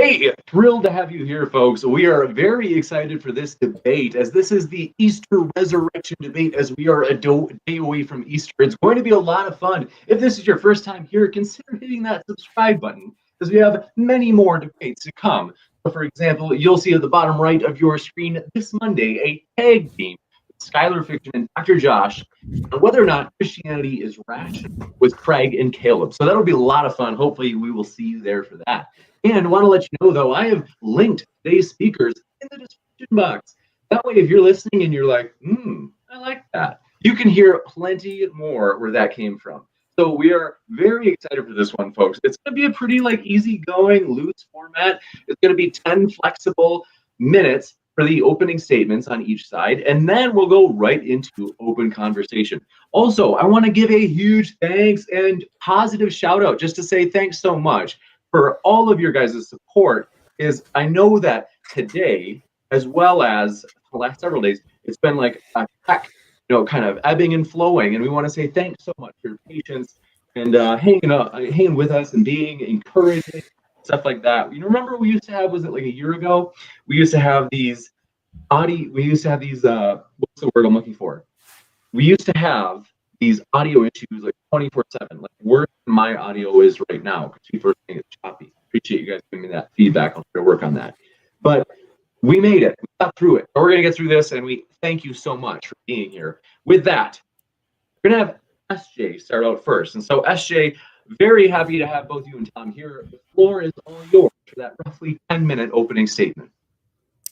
Hey, thrilled to have you here, folks. We are very excited for this debate, as this is the Easter resurrection debate, as we are a day away from Easter. It's going to be a lot of fun. If this is your first time here, consider hitting that subscribe button, because we have many more debates to come. So for example, you'll see at the bottom right of your screen this Monday a tag team with Skylar Fiction and Dr. Josh on whether or not Christianity is rational with Craig and Caleb. So that'll be a lot of fun. Hopefully, we will see you there for that. And I want to let you know, though, I have linked today's speakers in the description box. That way, if you're listening and you're like, I like that, you can hear plenty more where that came from. So we are very excited for this one, folks. It's going to be a pretty easygoing, loose format. It's going to be 10 flexible minutes for the opening statements on each side, and then we'll go right into open conversation. Also, I want to give a huge thanks and positive shout out just to say thanks so much for all of your guys' support. I know that today, as well as the last several days, it's been like a heck, kind of ebbing and flowing. And we want to say thanks so much for your patience and hanging with us and being encouraging, stuff like that. Remember we used to have, was it like a year ago? We used to have these what's the word I'm looking for? We used to have these audio issues 24/7, worse than my audio is right now, because people are saying it's choppy. Appreciate you guys giving me that feedback. I'll try to work on that. But we made it. We got through it. So we're going to get through this, and we thank you so much for being here. With that, we're going to have SJ start out first. And so SJ, very happy to have both you and Tom here. The floor is all yours for that roughly 10-minute opening statement.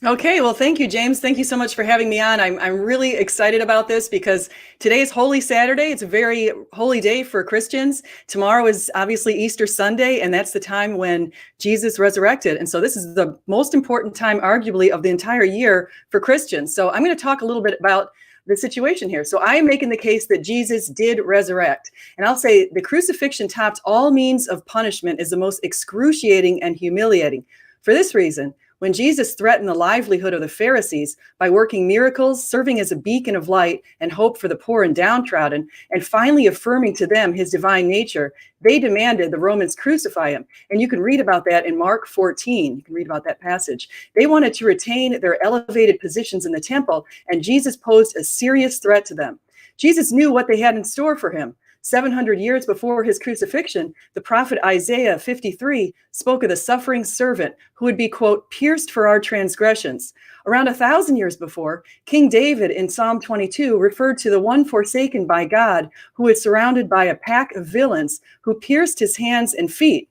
Okay, well, thank you, James. Thank you so much for having me on. I'm really excited about this because today is Holy Saturday. It's a very holy day for Christians. Tomorrow is obviously Easter Sunday, and that's the time when Jesus resurrected. And so this is the most important time, arguably, of the entire year for Christians. So I'm going to talk a little bit about the situation here. So I am making the case that Jesus did resurrect. And I'll say the crucifixion topped all means of punishment is the most excruciating and humiliating. For this reason, when Jesus threatened the livelihood of the Pharisees by working miracles, serving as a beacon of light and hope for the poor and downtrodden, and finally affirming to them his divine nature, they demanded the Romans crucify him. And you can read about that in Mark 14. You can read about that passage. They wanted to retain their elevated positions in the temple, and Jesus posed a serious threat to them. Jesus knew what they had in store for him. 700 years before his crucifixion, the prophet Isaiah 53 spoke of the suffering servant who would be, quote, pierced for our transgressions. Around 1,000 years before, King David in Psalm 22 referred to the one forsaken by God who was surrounded by a pack of villains who pierced his hands and feet.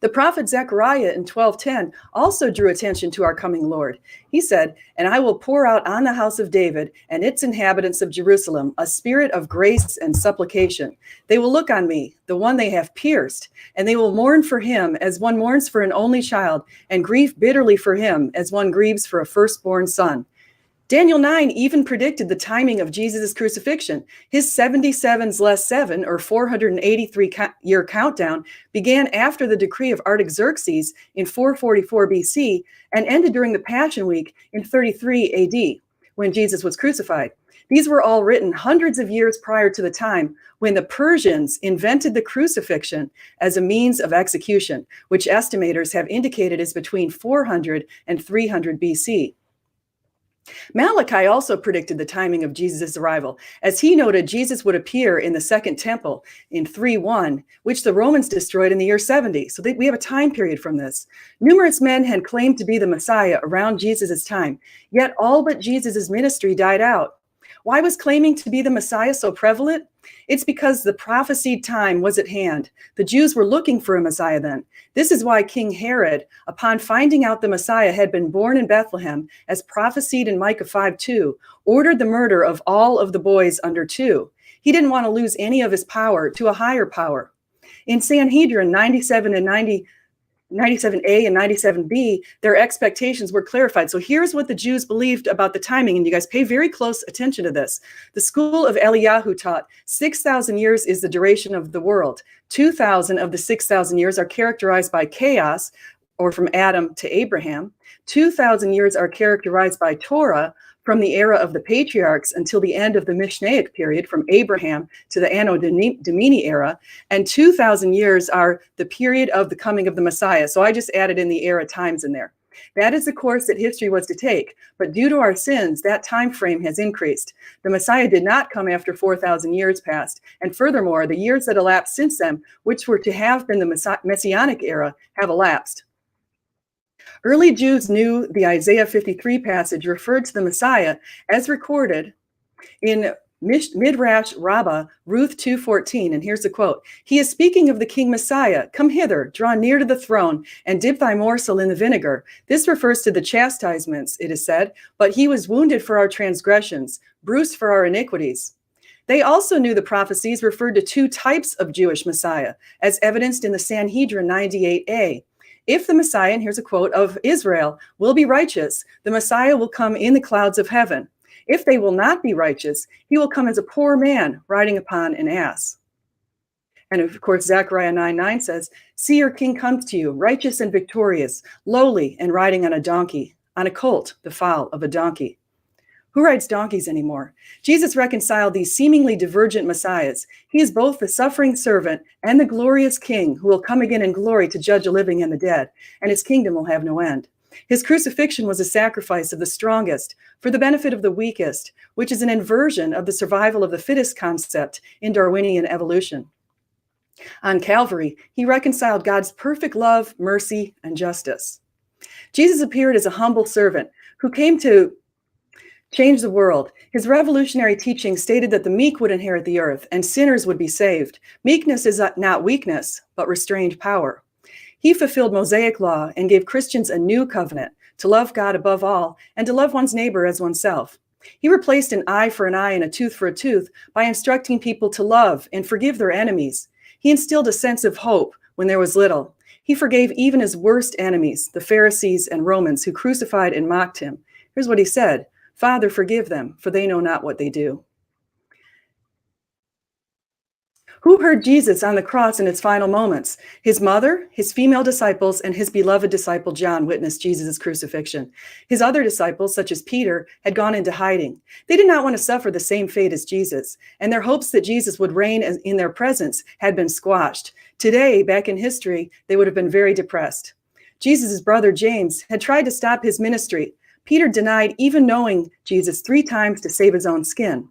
The prophet Zechariah in 12:10 also drew attention to our coming Lord. He said, "And I will pour out on the house of David and its inhabitants of Jerusalem a spirit of grace and supplication. They will look on me, the one they have pierced, and they will mourn for him as one mourns for an only child, and grieve bitterly for him as one grieves for a firstborn son." Daniel 9 even predicted the timing of Jesus' crucifixion. His 77s less 7, or 483-year countdown, began after the decree of Artaxerxes in 444 BC and ended during the Passion Week in 33 AD, when Jesus was crucified. These were all written hundreds of years prior to the time when the Persians invented the crucifixion as a means of execution, which estimators have indicated is between 400 and 300 BC. Malachi also predicted the timing of Jesus' arrival, as he noted Jesus would appear in the Second Temple in 3:1, which the Romans destroyed in the year 70. So we have a time period from this. Numerous men had claimed to be the Messiah around Jesus' time, yet all but Jesus' ministry died out. Why was claiming to be the Messiah so prevalent? It's because the prophesied time was at hand. The Jews were looking for a Messiah then. This is why King Herod, upon finding out the Messiah had been born in Bethlehem, as prophesied in Micah 5:2, ordered the murder of all of the boys under 2. He didn't want to lose any of his power to a higher power. In Sanhedrin 97A and 97B, their expectations were clarified. So here's what the Jews believed about the timing, and you guys pay very close attention to this. The school of Eliyahu taught 6,000 years is the duration of the world. 2,000 of the 6,000 years are characterized by chaos, or from Adam to Abraham. 2,000 years are characterized by Torah, from the era of the patriarchs until the end of the Mishnaic period, from Abraham to the Anno Domini era, and 2,000 years are the period of the coming of the Messiah. So I just added in the era times in there. That is the course that history was to take, but due to our sins, that time frame has increased. The Messiah did not come after 4,000 years passed, and furthermore, the years that elapsed since then, which were to have been the Messianic era, have elapsed. Early Jews knew the Isaiah 53 passage referred to the Messiah as recorded in Midrash Rabbah, Ruth 2:14, and here's the quote. He is speaking of the King Messiah. Come hither, draw near to the throne, and dip thy morsel in the vinegar. This refers to the chastisements, it is said, but he was wounded for our transgressions, bruised for our iniquities. They also knew the prophecies referred to two types of Jewish Messiah, as evidenced in the Sanhedrin 98a. If the Messiah, and here's a quote, of Israel will be righteous, the Messiah will come in the clouds of heaven. If they will not be righteous, he will come as a poor man riding upon an ass. And of course, Zechariah 9:9 says, see your king comes to you, righteous and victorious, lowly and riding on a donkey, on a colt, the foal of a donkey. Who rides donkeys anymore? Jesus reconciled these seemingly divergent messiahs. He is both the suffering servant and the glorious king who will come again in glory to judge the living and the dead, and his kingdom will have no end. His crucifixion was a sacrifice of the strongest for the benefit of the weakest, which is an inversion of the survival of the fittest concept in Darwinian evolution. On Calvary, he reconciled God's perfect love, mercy, and justice. Jesus appeared as a humble servant who came to change the world. His revolutionary teaching stated that the meek would inherit the earth and sinners would be saved. Meekness is not weakness, but restrained power. He fulfilled Mosaic law and gave Christians a new covenant to love God above all and to love one's neighbor as oneself. He replaced an eye for an eye and a tooth for a tooth by instructing people to love and forgive their enemies. He instilled a sense of hope when there was little. He forgave even his worst enemies, the Pharisees and Romans who crucified and mocked him. Here's what he said, Father, forgive them, for they know not what they do. Who heard Jesus on the cross in its final moments? His mother, his female disciples, and his beloved disciple John witnessed Jesus' crucifixion. His other disciples, such as Peter, had gone into hiding. They did not want to suffer the same fate as Jesus, and their hopes that Jesus would reign in their presence had been squashed. Today, back in history, they would have been very depressed. Jesus' brother James had tried to stop his ministry. Peter denied even knowing Jesus 3 times to save his own skin.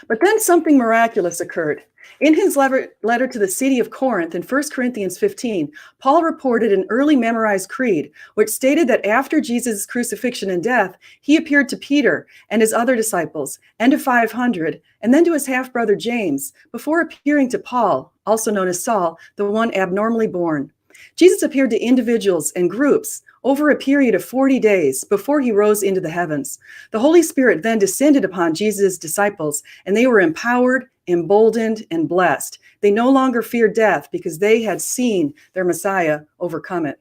But then something miraculous occurred. In his letter to the city of Corinth in 1 Corinthians 15, Paul reported an early memorized creed, which stated that after Jesus' crucifixion and death, he appeared to Peter and his other disciples, and to 500, and then to his half-brother James, before appearing to Paul, also known as Saul, the one abnormally born. Jesus appeared to individuals and groups over a period of 40 days before he rose into the heavens. The Holy Spirit then descended upon Jesus' disciples, and they were empowered, emboldened, and blessed. They no longer feared death because they had seen their Messiah overcome it.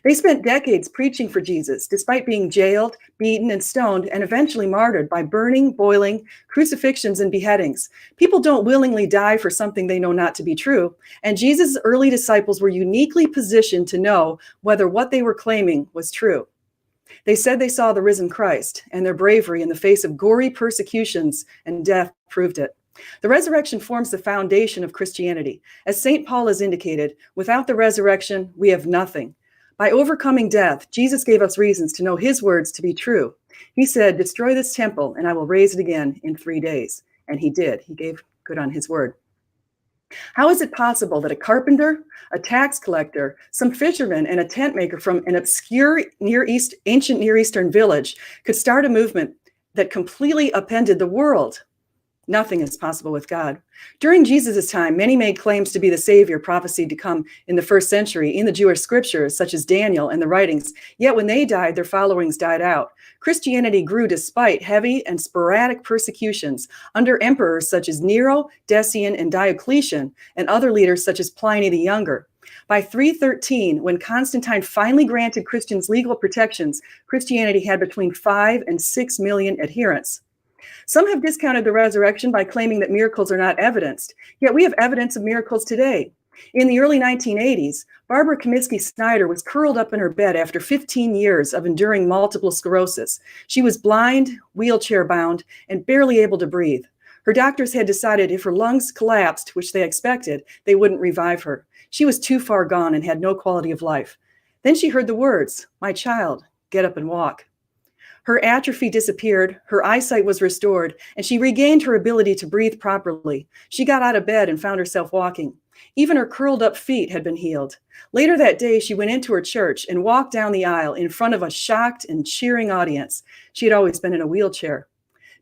They spent decades preaching for Jesus, despite being jailed, beaten, and stoned, and eventually martyred by burning, boiling, crucifixions, and beheadings. People don't willingly die for something they know not to be true, and Jesus' early disciples were uniquely positioned to know whether what they were claiming was true. They said they saw the risen Christ, and their bravery in the face of gory persecutions and death proved it. The resurrection forms the foundation of Christianity. As St. Paul has indicated, without the resurrection, we have nothing. By overcoming death, Jesus gave us reasons to know his words to be true. He said, destroy this temple and I will raise it again in 3 days. And he did. He gave good on his word. How is it possible that a carpenter, a tax collector, some fishermen, and a tent maker from an obscure ancient Near Eastern village could start a movement that completely upended the world? Nothing is possible with God. During Jesus' time, many made claims to be the Savior prophesied to come in the first century in the Jewish scriptures, such as Daniel and the writings. Yet when they died, their followings died out. Christianity grew despite heavy and sporadic persecutions under emperors such as Nero, Decian, and Diocletian, and other leaders such as Pliny the Younger. By 313, when Constantine finally granted Christians legal protections, Christianity had between 5 and 6 million adherents. Some have discounted the resurrection by claiming that miracles are not evidenced, yet we have evidence of miracles today. In the early 1980s, Barbara Comiskey Snyder was curled up in her bed after 15 years of enduring multiple sclerosis. She was blind, wheelchair bound, and barely able to breathe. Her doctors had decided if her lungs collapsed, which they expected, they wouldn't revive her. She was too far gone and had no quality of life. Then she heard the words, "My child, get up and walk." Her atrophy disappeared, her eyesight was restored, and she regained her ability to breathe properly. She got out of bed and found herself walking. Even her curled up feet had been healed. Later that day, she went into her church and walked down the aisle in front of a shocked and cheering audience. She had always been in a wheelchair.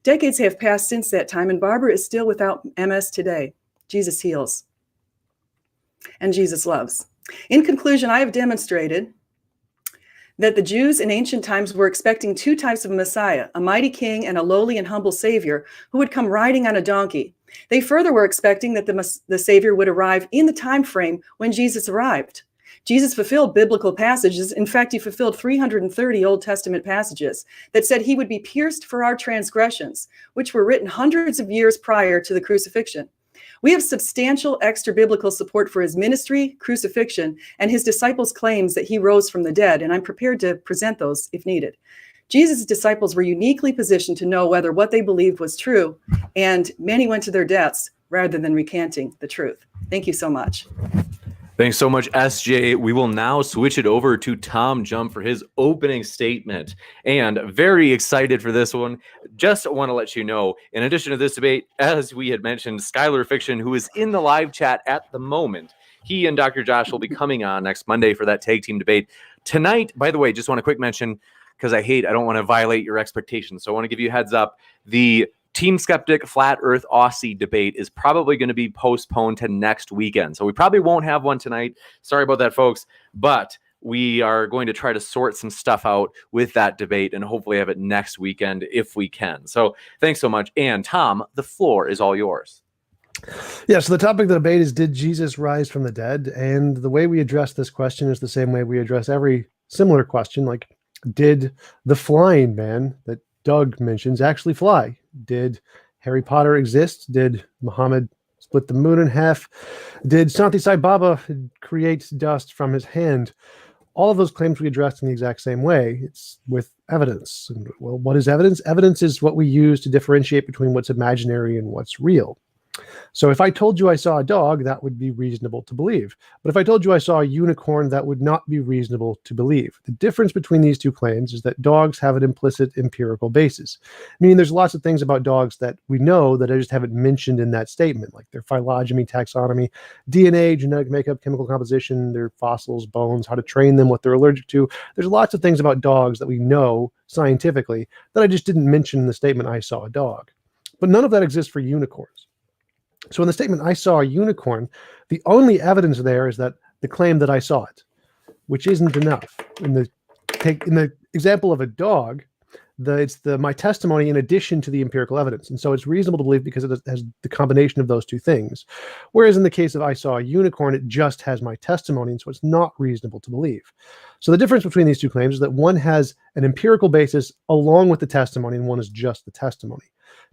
Decades have passed since that time, and Barbara is still without MS today. Jesus heals, and Jesus loves. In conclusion, I have demonstrated that the Jews in ancient times were expecting two types of Messiah, a mighty king and a lowly and humble Savior who would come riding on a donkey. They further were expecting that the Savior would arrive in the time frame when Jesus arrived. Jesus fulfilled biblical passages. In fact, he fulfilled 330 Old Testament passages that said he would be pierced for our transgressions, which were written hundreds of years prior to the crucifixion. We have substantial extra biblical support for his ministry, crucifixion, and his disciples' claims that he rose from the dead, and I'm prepared to present those if needed. Jesus' disciples were uniquely positioned to know whether what they believed was true, and many went to their deaths rather than recanting the truth. Thank you so much. Thanks so much, SJ. We will now switch it over to TJump for his opening statement. And very excited for this one. Just want to let you know, in addition to this debate, as we had mentioned, Skylar Fiction, who is in the live chat at the moment, he and Dr. Josh will be coming on next Monday for that tag team debate. Tonight, by the way, just want to quick mention, because I don't want to violate your expectations. So I want to give you a heads up. The Team Skeptic Flat Earth Aussie debate is probably going to be postponed to next weekend. So we probably won't have one tonight. Sorry about that, folks. But we are going to try to sort some stuff out with that debate and hopefully have it next weekend if we can. So thanks so much. And Tom, the floor is all yours. Yeah, so the topic of the debate is, did Jesus rise from the dead? And the way we address this question is the same way we address every similar question, like, did the flying man that Doug mentions actually fly? Did Harry Potter exist? Did Muhammad split the moon in half? Did Santi Sai Baba create dust from his hand? All of those claims we addressed in the exact same way. It's with evidence. And, well, what is evidence? Evidence is what we use to differentiate between what's imaginary and what's real. So if I told you I saw a dog, that would be reasonable to believe. But if I told you I saw a unicorn, that would not be reasonable to believe. The difference between these two claims is that dogs have an implicit empirical basis. Meaning there's lots of things about dogs that we know that I just haven't mentioned in that statement, like their phylogeny, taxonomy, DNA, genetic makeup, chemical composition, their fossils, bones, how to train them, what they're allergic to. There's lots of things about dogs that we know scientifically that I just didn't mention in the statement I saw a dog. But none of that exists for unicorns. So in the statement, I saw a unicorn, the only evidence there is that the claim that I saw it, which isn't enough. In the example of a dog, it's my testimony in addition to the empirical evidence. And so it's reasonable to believe because it has the combination of those two things. Whereas in the case of I saw a unicorn, it just has my testimony, and so it's not reasonable to believe. So the difference between these two claims is that one has an empirical basis along with the testimony, and one is just the testimony.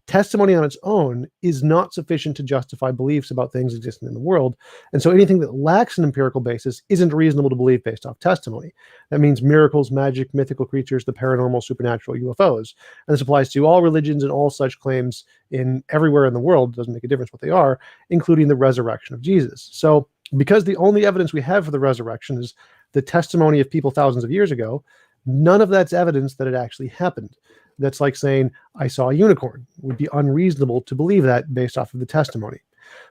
Testimony on its own is not sufficient to justify beliefs about things existing in the world. And so anything that lacks an empirical basis isn't reasonable to believe based off testimony. That means miracles, magic, mythical creatures, the paranormal, supernatural, UFOs. And this applies to all religions and all such claims in everywhere in the world. It doesn't make a difference what they are, including the resurrection of Jesus. So because the only evidence we have for the resurrection is the testimony of people thousands of years ago, none of that's evidence that it actually happened. That's like saying, I saw a unicorn. It would be unreasonable to believe that based off of the testimony.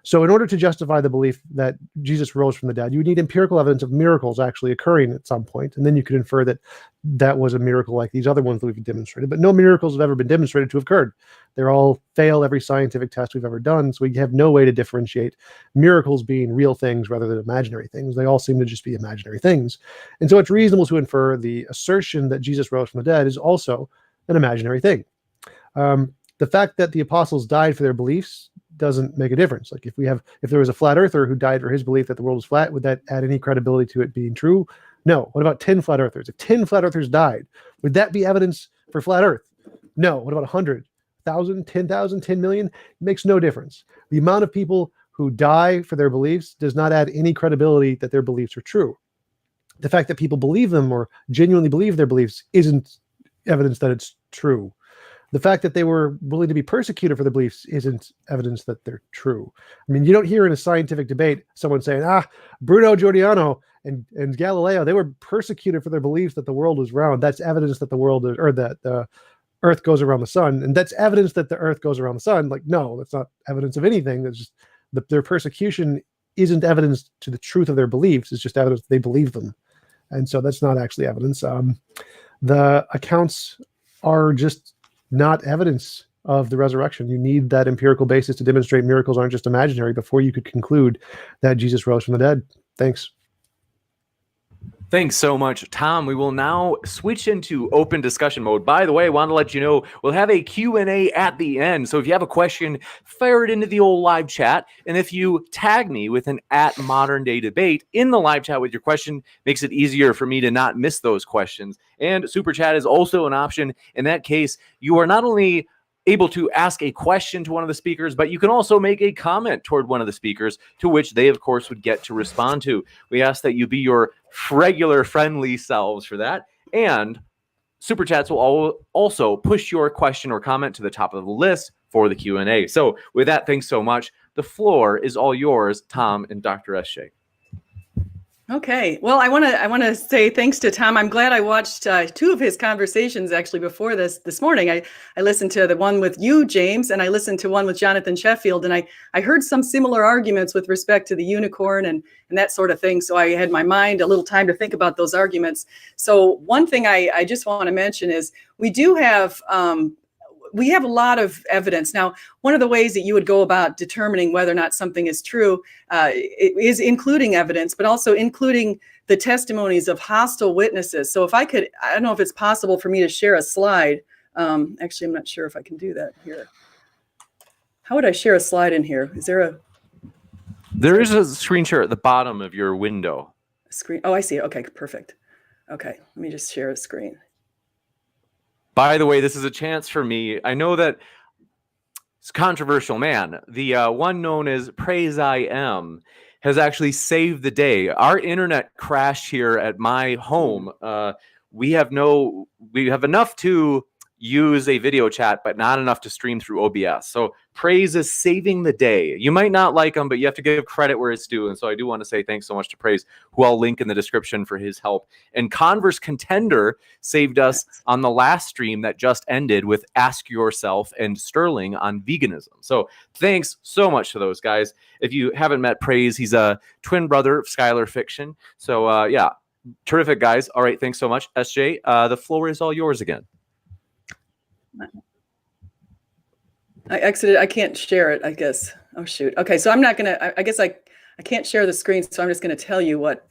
So in order to justify the belief that Jesus rose from the dead, you would need empirical evidence of miracles actually occurring at some point. And then you could infer that that was a miracle like these other ones that we've demonstrated. But no miracles have ever been demonstrated to have occurred. They're all fail every scientific test we've ever done. So we have no way to differentiate miracles being real things rather than imaginary things. They all seem to just be imaginary things. And so it's reasonable to infer the assertion that Jesus rose from the dead is also an imaginary thing. The fact that the apostles died for their beliefs doesn't make a difference. Like if there was a flat earther who died for his belief that the world was flat, would that add any credibility to it being true? No. What about 10 flat earthers? If 10 flat earthers died, would that be evidence for flat earth? No. What about 100, 1,000, 10,000, 10 million? It makes no difference. The amount of people who die for their beliefs does not add any credibility that their beliefs are true. The fact that people believe them or genuinely believe their beliefs isn't evidence that it's true. The fact that they were willing to be persecuted for their beliefs isn't evidence that they're true. I mean, you don't hear in a scientific debate someone saying, Bruno Giordano and Galileo, they were persecuted for their beliefs that the world was round. That's evidence that the world is, or that the Earth goes around the sun. And that's evidence that the Earth goes around the sun. Like, no, that's not evidence of anything. That's just their persecution isn't evidence to the truth of their beliefs. It's just evidence that they believe them. And so that's not actually evidence. The accounts are just not evidence of the resurrection. You need that empirical basis to demonstrate miracles aren't just imaginary before you could conclude that Jesus rose from the dead. Thanks. Thanks so much, Tom. We will now switch into open discussion mode. By the way, I want to let you know we'll have a Q&A at the end. So if you have a question, fire it into the old live chat. And if you tag me with an @ModernDayDebate in the live chat with your question, makes it easier for me to not miss those questions. And Super Chat is also an option. In that case, you are not only able to ask a question to one of the speakers, but you can also make a comment toward one of the speakers, to which they, of course, would get to respond to. We ask that you be your regular friendly selves for that. And Super Chats will also push your question or comment to the top of the list for the Q&A. So with that, thanks so much. The floor is all yours, Tom and Dr. S.J. Okay. Well, I want to say thanks to Tom. I'm glad I watched two of his conversations actually before this morning. I listened to the one with you, James, and I listened to one with Jonathan Sheffield, and I heard some similar arguments with respect to the unicorn and that sort of thing. So I had my mind a little time to think about those arguments. So one thing I just want to mention is we have a lot of evidence. Now, one of the ways that you would go about determining whether or not something is true is including evidence, but also including the testimonies of hostile witnesses. So if I don't know if it's possible for me to share a slide. Actually, I'm not sure if I can do that here. How would I share a slide in here? There is a screen share at the bottom of your window. Screen? Oh, I see it. Okay, perfect. Okay, let me just share a screen. By the way, this is a chance for me. I know that it's controversial, man. The one known as Praise I Am has actually saved the day. Our internet crashed here at my home. We have enough to use a video chat, but not enough to stream through OBS. So Praise is saving the day. You might not like him, but you have to give credit where it's due. And so I do want to say thanks so much to Praise, who I'll link in the description for his help. And Converse Contender saved us on the last stream that just ended with Ask Yourself and Sterling on veganism. So thanks so much to those guys. If you haven't met Praise, he's a twin brother of Skylar Fiction. So yeah, terrific guys. All right, thanks so much, SJ. The floor is all yours again. I exited. I can't share it, I guess. Oh, shoot. Okay, so I'm not going to, I guess I can't share the screen, so I'm just going to tell you what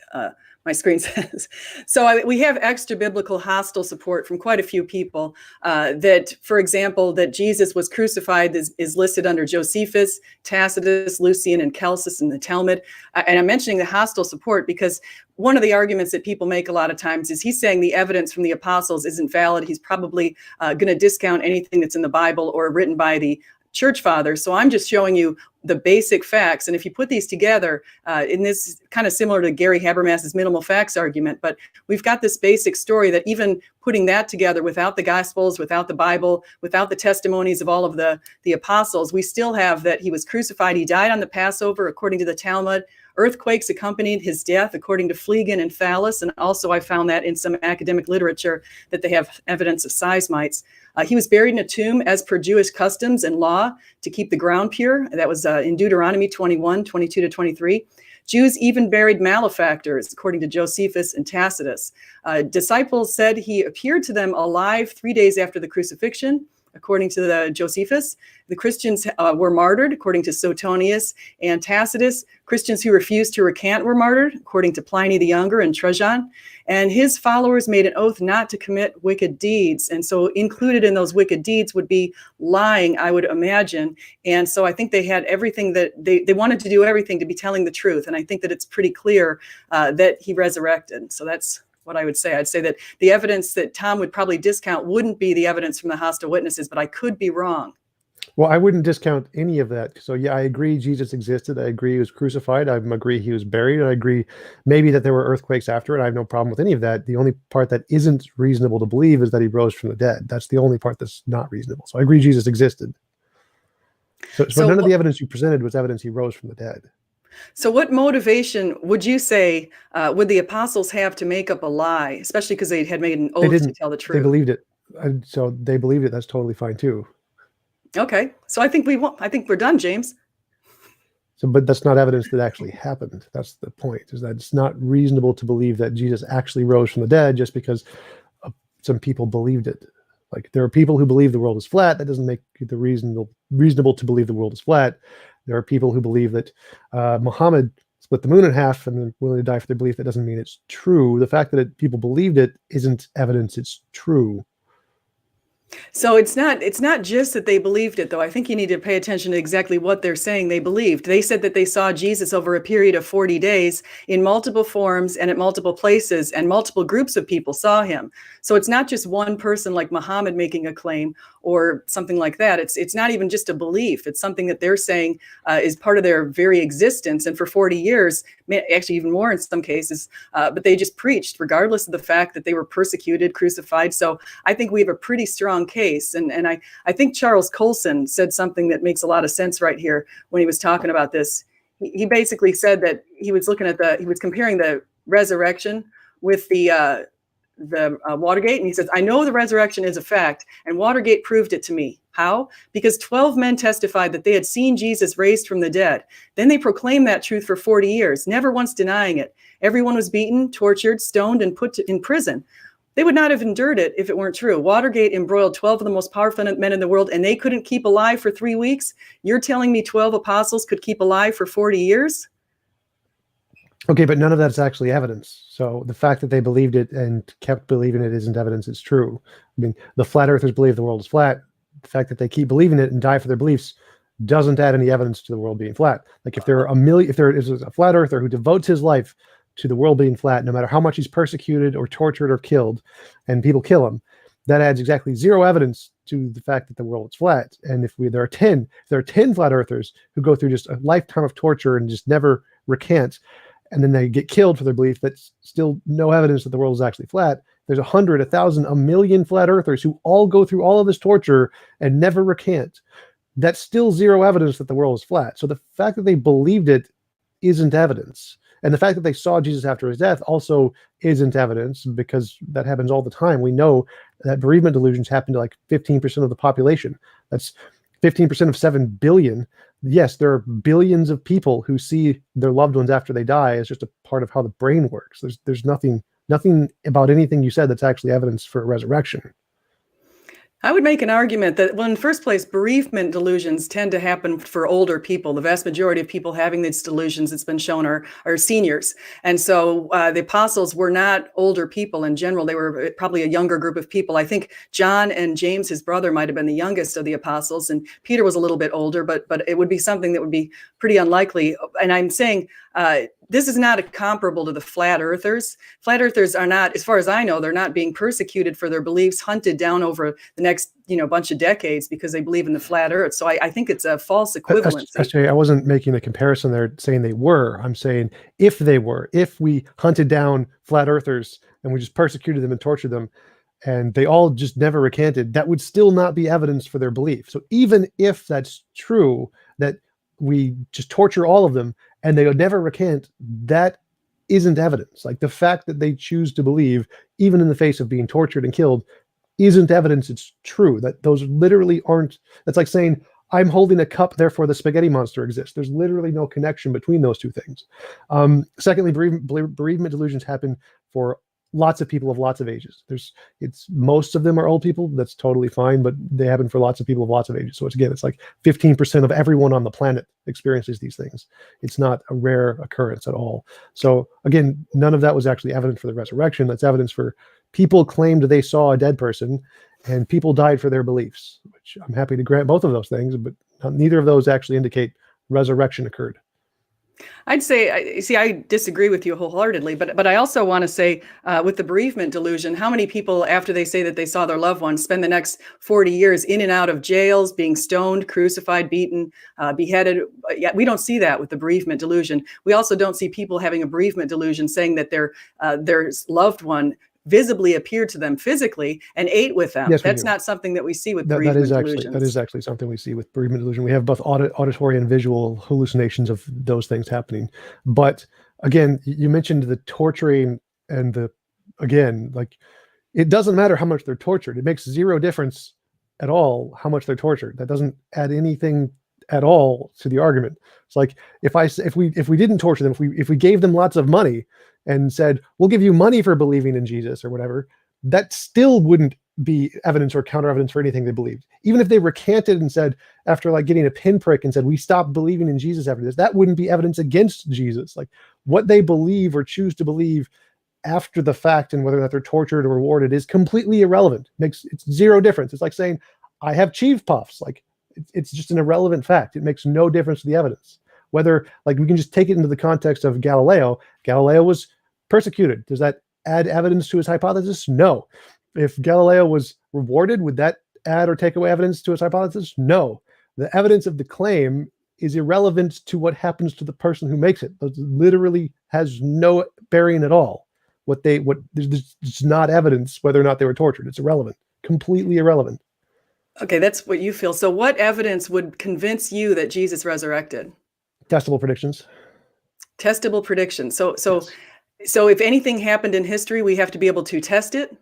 my screen says. So we have extra biblical hostile support from quite a few people that, for example, that Jesus was crucified is listed under Josephus, Tacitus, Lucian, and Celsus in the Talmud. And I'm mentioning the hostile support because one of the arguments that people make a lot of times is he's saying the evidence from the apostles isn't valid. He's probably going to discount anything that's in the Bible or written by the church fathers. So I'm just showing you the basic facts. And if you put these together, in this kind of similar to Gary Habermas's minimal facts argument, but we've got this basic story that even putting that together without the Gospels, without the Bible, without the testimonies of all of the apostles, we still have that he was crucified. He died on the Passover, according to the Talmud. Earthquakes accompanied his death, according to Fliegen and Thales. And also I found that in some academic literature that they have evidence of seismites. He was buried in a tomb as per Jewish customs and law to keep the ground pure. That was in Deuteronomy 21, 22 to 23. Jews even buried malefactors, according to Josephus and Tacitus. Disciples said he appeared to them alive 3 days after the crucifixion. According to the Josephus, the Christians were martyred, according to Suetonius and Tacitus. Christians who refused to recant were martyred, according to Pliny the Younger and Trajan. And his followers made an oath not to commit wicked deeds. And so included in those wicked deeds would be lying, I would imagine. And so I think they had everything that they wanted to do everything to be telling the truth. And I think that it's pretty clear that he resurrected. So that's what I would say. I'd say that the evidence that Tom would probably discount wouldn't be the evidence from the hostile witnesses, but I could be wrong. Well, I wouldn't discount any of that. So yeah, I agree Jesus existed. I agree he was crucified. I agree he was buried. I agree maybe that there were earthquakes after it. I have no problem with any of that. The only part that isn't reasonable to believe is that he rose from the dead. That's the only part that's not reasonable. So I agree Jesus existed. So but none of the evidence you presented was evidence he rose from the dead. So what motivation would you say would the apostles have to make up a lie, especially because they had made an oath to tell the truth? They believed it. So they believed it. That's totally fine too. Okay. So I think we're done, James. So, but that's not evidence that actually happened. That's the point, is that it's not reasonable to believe that Jesus actually rose from the dead just because some people believed it. Like there are people who believe the world is flat. That doesn't make it reasonable to believe the world is flat. There are people who believe that Muhammad split the moon in half and are willing to die for their belief. That doesn't mean it's true. The fact that people believed it isn't evidence it's true. So it's not just that they believed it, though. I think you need to pay attention to exactly what they're saying they believed. They said that they saw Jesus over a period of 40 days in multiple forms and at multiple places, and multiple groups of people saw him. So it's not just one person like Muhammad making a claim or something like that. It's not even just a belief. It's something that they're saying is part of their very existence. And for 40 years, actually even more in some cases, but they just preached regardless of the fact that they were persecuted, crucified. So I think we have a pretty strong case. And I think Charles Colson said something that makes a lot of sense right here when he was talking about this. He basically said that he was comparing the resurrection with the Watergate, and he says, I know the resurrection is a fact, and Watergate proved it to me. How? Because 12 men testified that they had seen Jesus raised from the dead. Then they proclaimed that truth for 40 years, never once denying it. Everyone was beaten, tortured, stoned, and put in prison. They would not have endured it if it weren't true. Watergate embroiled 12 of the most powerful men in the world, and they couldn't keep alive for 3 weeks. You're telling me 12 apostles could keep alive for 40 years? Okay, but none of that's actually evidence. So the fact that they believed it and kept believing it isn't evidence it's true. I mean, the flat earthers believe the world is flat. The fact that they keep believing it and die for their beliefs doesn't add any evidence to the world being flat. Like if there is a flat earther who devotes his life to the world being flat, no matter how much he's persecuted or tortured or killed, and people kill him, that adds exactly zero evidence to the fact that the world is flat. And if there are 10 flat earthers who go through just a lifetime of torture and just never recant, and then they get killed for their belief, that's still no evidence that the world is actually flat. There's 100, 1,000, a million flat earthers who all go through all of this torture and never recant. That's still zero evidence that the world is flat. So the fact that they believed it isn't evidence. And the fact that they saw Jesus after his death also isn't evidence, because that happens all the time. We know that bereavement delusions happen to like 15% of the population. That's 15% of 7 billion. Yes, there are billions of people who see their loved ones after they die as just a part of how the brain works. There's nothing about anything you said that's actually evidence for a resurrection. I would make an argument that, well, in the first place, bereavement delusions tend to happen for older people. The vast majority of people having these delusions, it's been shown, are seniors. And so the apostles were not older people in general. They were probably a younger group of people. I think John and James, his brother, might have been the youngest of the apostles, and Peter was a little bit older, but it would be something that would be pretty unlikely. And I'm saying this is not comparable to the flat earthers. Flat earthers are not, as far as I know, they're not being persecuted for their beliefs, hunted down over the next bunch of decades because they believe in the flat earth. So I think it's a false equivalency. Actually, I wasn't making a comparison there saying they were. I'm saying if we hunted down flat earthers and we just persecuted them and tortured them, and they all just never recanted, that would still not be evidence for their belief. So even if that's true, that we just torture all of them and they would never recant, that isn't evidence. Like the fact that they choose to believe, even in the face of being tortured and killed, isn't evidence it's true. That those literally aren't, that's like saying, I'm holding a cup, therefore the spaghetti monster exists. There's literally no connection between those two things. Secondly, bereavement delusions happen for lots of people of lots of ages. Most of them are old people. That's totally fine, but they happen for lots of people of lots of ages. So it's like 15% of everyone on the planet experiences these things. It's not a rare occurrence at all. So again, none of that was actually evidence for the resurrection. That's evidence for people claimed they saw a dead person and people died for their beliefs, which I'm happy to grant both of those things, but neither of those actually indicate resurrection occurred. I'd say, I disagree with you wholeheartedly, but I also want to say, with the bereavement delusion, how many people, after they say that they saw their loved ones, spend the next 40 years in and out of jails, being stoned, crucified, beaten, beheaded? Yeah, we don't see that with the bereavement delusion. We also don't see people having a bereavement delusion saying that their loved one visibly appeared to them physically and ate with them. Yes, we That's do. not something that we see with That bereavement is delusions. actually something we see with bereavement delusion. We have both auditory and visual hallucinations of those things happening. But again, you mentioned the torturing and again, like, it doesn't matter how much they're tortured. It makes zero difference at all how much they're tortured. That doesn't add anything at all to the argument. It's like, if we didn't torture them, if we gave them lots of money and said, we'll give you money for believing in Jesus or whatever, that still wouldn't be evidence or counter evidence for anything they believed. Even if they recanted and said, after like getting a pinprick, and said, we stopped believing in Jesus after this, that wouldn't be evidence against Jesus. Like, what they believe or choose to believe after the fact and whether or not they're tortured or rewarded is completely irrelevant. It's zero difference. It's like saying, I have cheese puffs. Like, it's just an irrelevant fact. It makes no difference to the evidence. Whether, like, we can just take it into the context of Galileo. Galileo was persecuted. Does that add evidence to his hypothesis? No. If Galileo was rewarded, would that add or take away evidence to his hypothesis? No. The evidence of the claim is irrelevant to what happens to the person who makes it. It literally has no bearing at all. There's not evidence whether or not they were tortured. It's irrelevant, completely irrelevant. Okay, that's what you feel. So what evidence would convince you that Jesus resurrected? Testable predictions. Testable predictions. So Yes. so if anything happened in history, we have to be able to test it?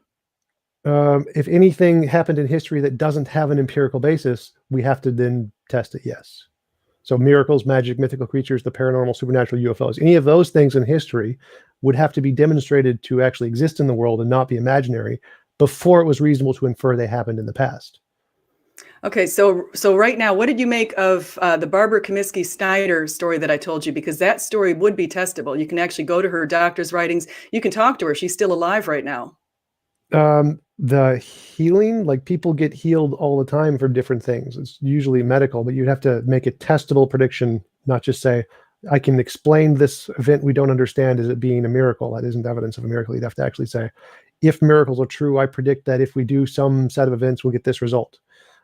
If anything happened in history that doesn't have an empirical basis, we have to then test it, yes. So miracles, magic, mythical creatures, the paranormal, supernatural, UFOs, any of those things in history would have to be demonstrated to actually exist in the world and not be imaginary before it was reasonable to infer they happened in the past. Okay, so right now, what did you make of the Barbara Comiskey Snyder story that I told you? Because that story would be testable. You can actually go to her doctor's writings. You can talk to her. She's still alive right now. The healing, like, people get healed all the time from different things. It's usually medical, but you'd have to make a testable prediction, not just say, I can explain this event we don't understand as it being a miracle. That isn't evidence of a miracle. You'd have to actually say, if miracles are true, I predict that if we do some set of events, we'll get this result.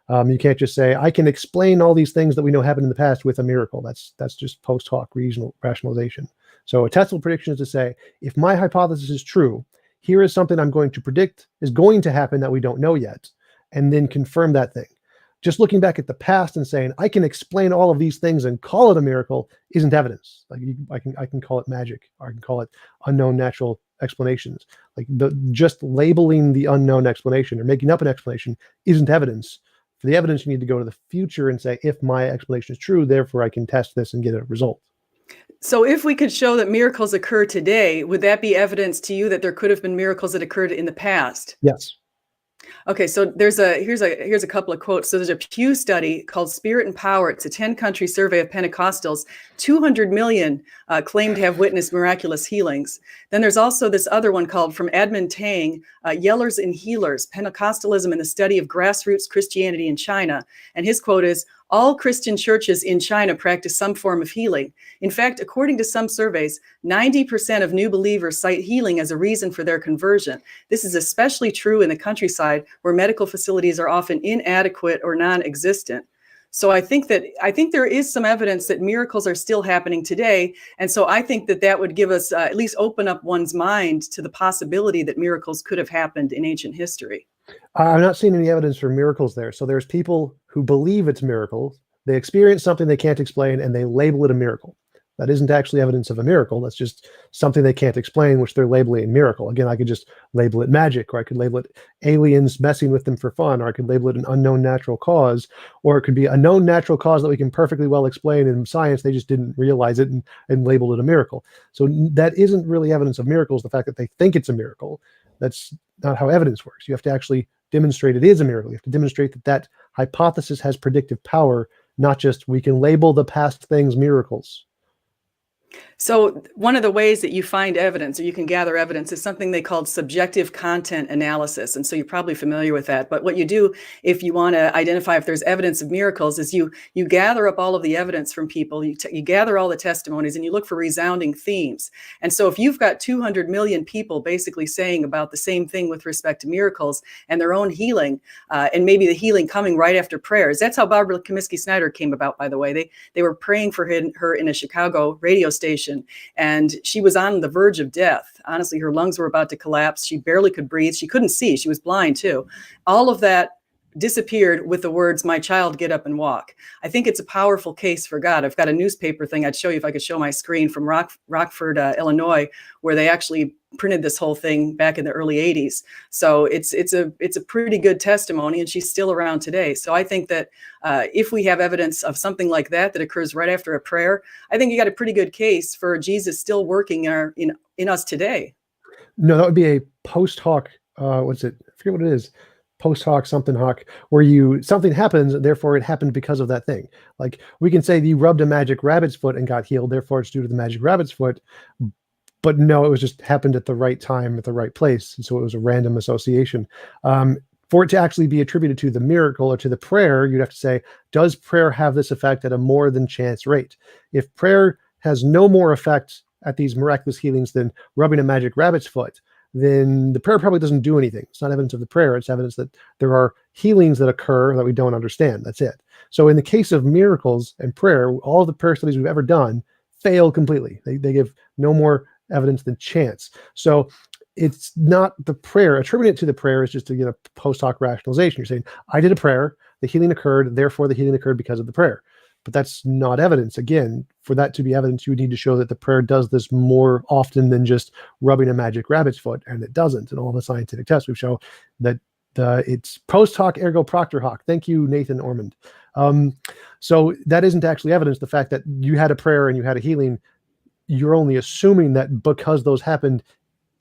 You can't just say, I can explain all these things that we know happened in the past with a miracle. That's just post hoc rationalization. So a testable prediction is to say, if my hypothesis is true, here is something I'm going to predict is going to happen that we don't know yet, and then confirm that thing. Just looking back at the past and saying, I can explain all of these things and call it a miracle isn't evidence. Like, I can call it magic, or I can call it unknown natural explanations. Like, just labeling the unknown explanation or making up an explanation isn't evidence. For the evidence, you need to go to the future and say, if my explanation is true, therefore I can test this and get a result. So if we could show that miracles occur today, would that be evidence to you that there could have been miracles that occurred in the past? Yes. Okay, so here's a couple of quotes. So there's a Pew study called Spirit and Power. It's a 10-country survey of Pentecostals. 200 million claim to have witnessed miraculous healings. Then there's also this other one called from Edmund Tang, Yellers and Healers, Pentecostalism and the Study of Grassroots Christianity in China. And his quote is, all Christian churches in China practice some form of healing. In fact, according to some surveys, 90% of new believers cite healing as a reason for their conversion. This is especially true in the countryside, where medical facilities are often inadequate or non-existent. So I think there is some evidence that miracles are still happening today. And so I think that would give us at least open up one's mind to the possibility that miracles could have happened in ancient history. I'm not seeing any evidence for miracles there. So there's people who believe it's miracles. They experience something they can't explain and they label it a miracle. That isn't actually evidence of a miracle. That's just something they can't explain, which they're labeling a miracle. Again, I could just label it magic, or I could label it aliens messing with them for fun, or I could label it an unknown natural cause, or it could be a known natural cause that we can perfectly well explain in science. They just didn't realize it and labeled it a miracle. So that isn't really evidence of miracles, the fact that they think it's a miracle. That's not how evidence works. You have to actually demonstrate it is a miracle. You have to demonstrate that that hypothesis has predictive power, not just we can label the past things miracles. So one of the ways that you find evidence or you can gather evidence is something they called subjective content analysis. And so you're probably familiar with that. But what you do if you want to identify if there's evidence of miracles is you gather up all of the evidence from people, you gather all the testimonies, and you look for resounding themes. And so if you've got 200 million people basically saying about the same thing with respect to miracles and their own healing, and maybe the healing coming right after prayers, that's how Barbara Comiskey Snyder came about, by the way. They were praying for her in a Chicago radio station, and she was on the verge of death. Honestly, her lungs were about to collapse. She barely could breathe. She couldn't see. She was blind too. All of that disappeared with the words, "My child, get up and walk." I think it's a powerful case for God. I've got a newspaper thing I'd show you if I could show my screen from Rockford, Illinois, where they actually printed this whole thing back in the early 80s. So it's a pretty good testimony, and she's still around today. So I think that if we have evidence of something like that occurs right after a prayer, I think you got a pretty good case for Jesus still working in us today. No, that would be a post hoc. What's it? I forget what it is. Post hoc something hoc, where something happens, therefore it happened because of that thing. Like we can say you rubbed a magic rabbit's foot and got healed, therefore it's due to the magic rabbit's foot. But no, it was just happened at the right time, at the right place. And so it was a random association. For it to actually be attributed to the miracle or to the prayer, you'd have to say, does prayer have this effect at a more than chance rate? If prayer has no more effect at these miraculous healings than rubbing a magic rabbit's foot, then the prayer probably doesn't do anything. It's not evidence of the prayer. It's evidence that there are healings that occur that we don't understand. That's it. So in the case of miracles and prayer, all the prayer studies we've ever done fail completely. They give no more evidence than chance. So it's not the prayer. Attributing it to the prayer is just to get a post hoc rationalization. You're saying, I did a prayer, the healing occurred, therefore the healing occurred because of the prayer. But that's not evidence. Again, for that to be evidence, you would need to show that the prayer does this more often than just rubbing a magic rabbit's foot, and it doesn't. In all the scientific tests, we've shown that it's post hoc ergo proctor hoc. Thank you, Nathan Ormond. So that isn't actually evidence. The fact that you had a prayer and you had a healing, you're only assuming that because those happened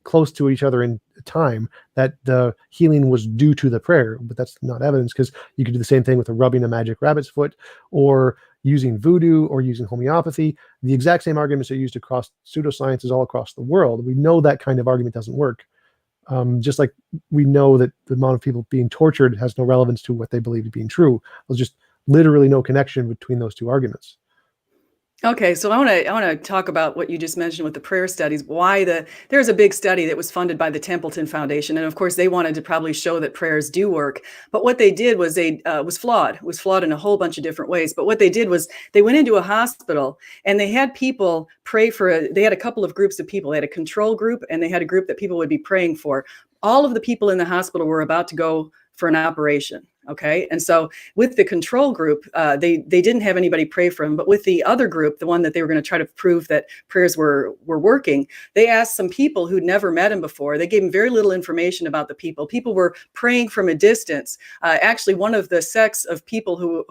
close to each other in time, that the healing was due to the prayer. But that's not evidence, because you could do the same thing with rubbing a magic rabbit's foot, or using voodoo, or using homeopathy. The exact same arguments are used across pseudosciences all across the world. We know that kind of argument doesn't work. Just like we know that the amount of people being tortured has no relevance to what they believe to be true. There's just literally no connection between those two arguments. Okay, so I want to talk about what you just mentioned with the prayer studies. There's a big study that was funded by the Templeton Foundation, and of course they wanted to probably show that prayers do work. But what they did was was flawed. It was flawed in a whole bunch of different ways. But what they did was they went into a hospital and they had people pray for. They had a couple of groups of people. They had a control group and they had a group that people would be praying for. All of the people in the hospital were about to go for an operation. Okay. And so with the control group, they didn't have anybody pray for him. But with the other group, the one that they were going to try to prove that prayers were working, they asked some people who'd never met him before. They gave him very little information about the people. People were praying from a distance. Actually, one of the sects of people who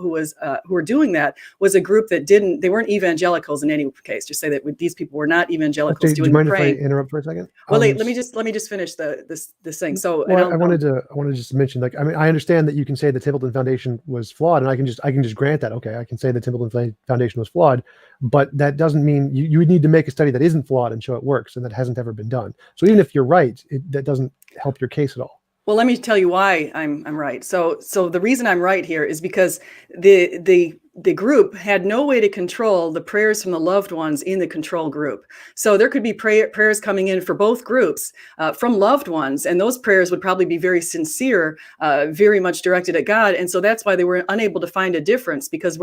were doing that was a group that they weren't evangelicals in any case. Just say that these people were not evangelicals Do you mind praying. if I interrupt for a second? Well, let me just finish this thing. So I wanted to just mention, like, I mean, I understand that you can say the Templeton Foundation was flawed, and I can just grant that. Okay, I can say the Templeton Foundation was flawed, but that doesn't mean you would need to make a study that isn't flawed and show it works, and that hasn't ever been done. So even if you're right, that doesn't help your case at all. Well, let me tell you why I'm right. So the reason I'm right here is because the group had no way to control the prayers from the loved ones in the control group. So there could be prayers coming in for both groups from loved ones, and those prayers would probably be very sincere, very much directed at God. And so that's why they were unable to find a difference, because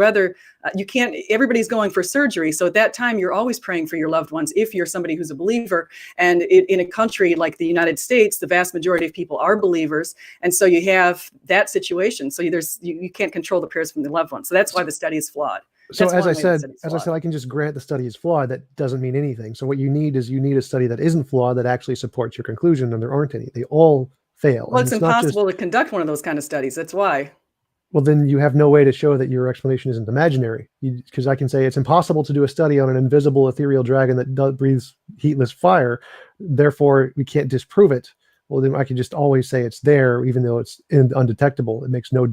everybody's going for surgery. So at that time, you're always praying for your loved ones if you're somebody who's a believer. And in a country like the United States, the vast majority of people are believers. And so you have that situation. So you can't control the prayers from the loved ones. So that's why the study is flawed. So as I said, I can just grant the study is flawed. That doesn't mean anything. So what you need is a study that isn't flawed, that actually supports your conclusion, and there aren't any. They all fail. Well, it's impossible to conduct one of those kind of studies. That's why. Well, then you have no way to show that your explanation isn't imaginary, because I can say it's impossible to do a study on an invisible ethereal dragon that breathes heatless fire. Therefore, we can't disprove it. Well, then I can just always say it's there, even though it's undetectable. It makes no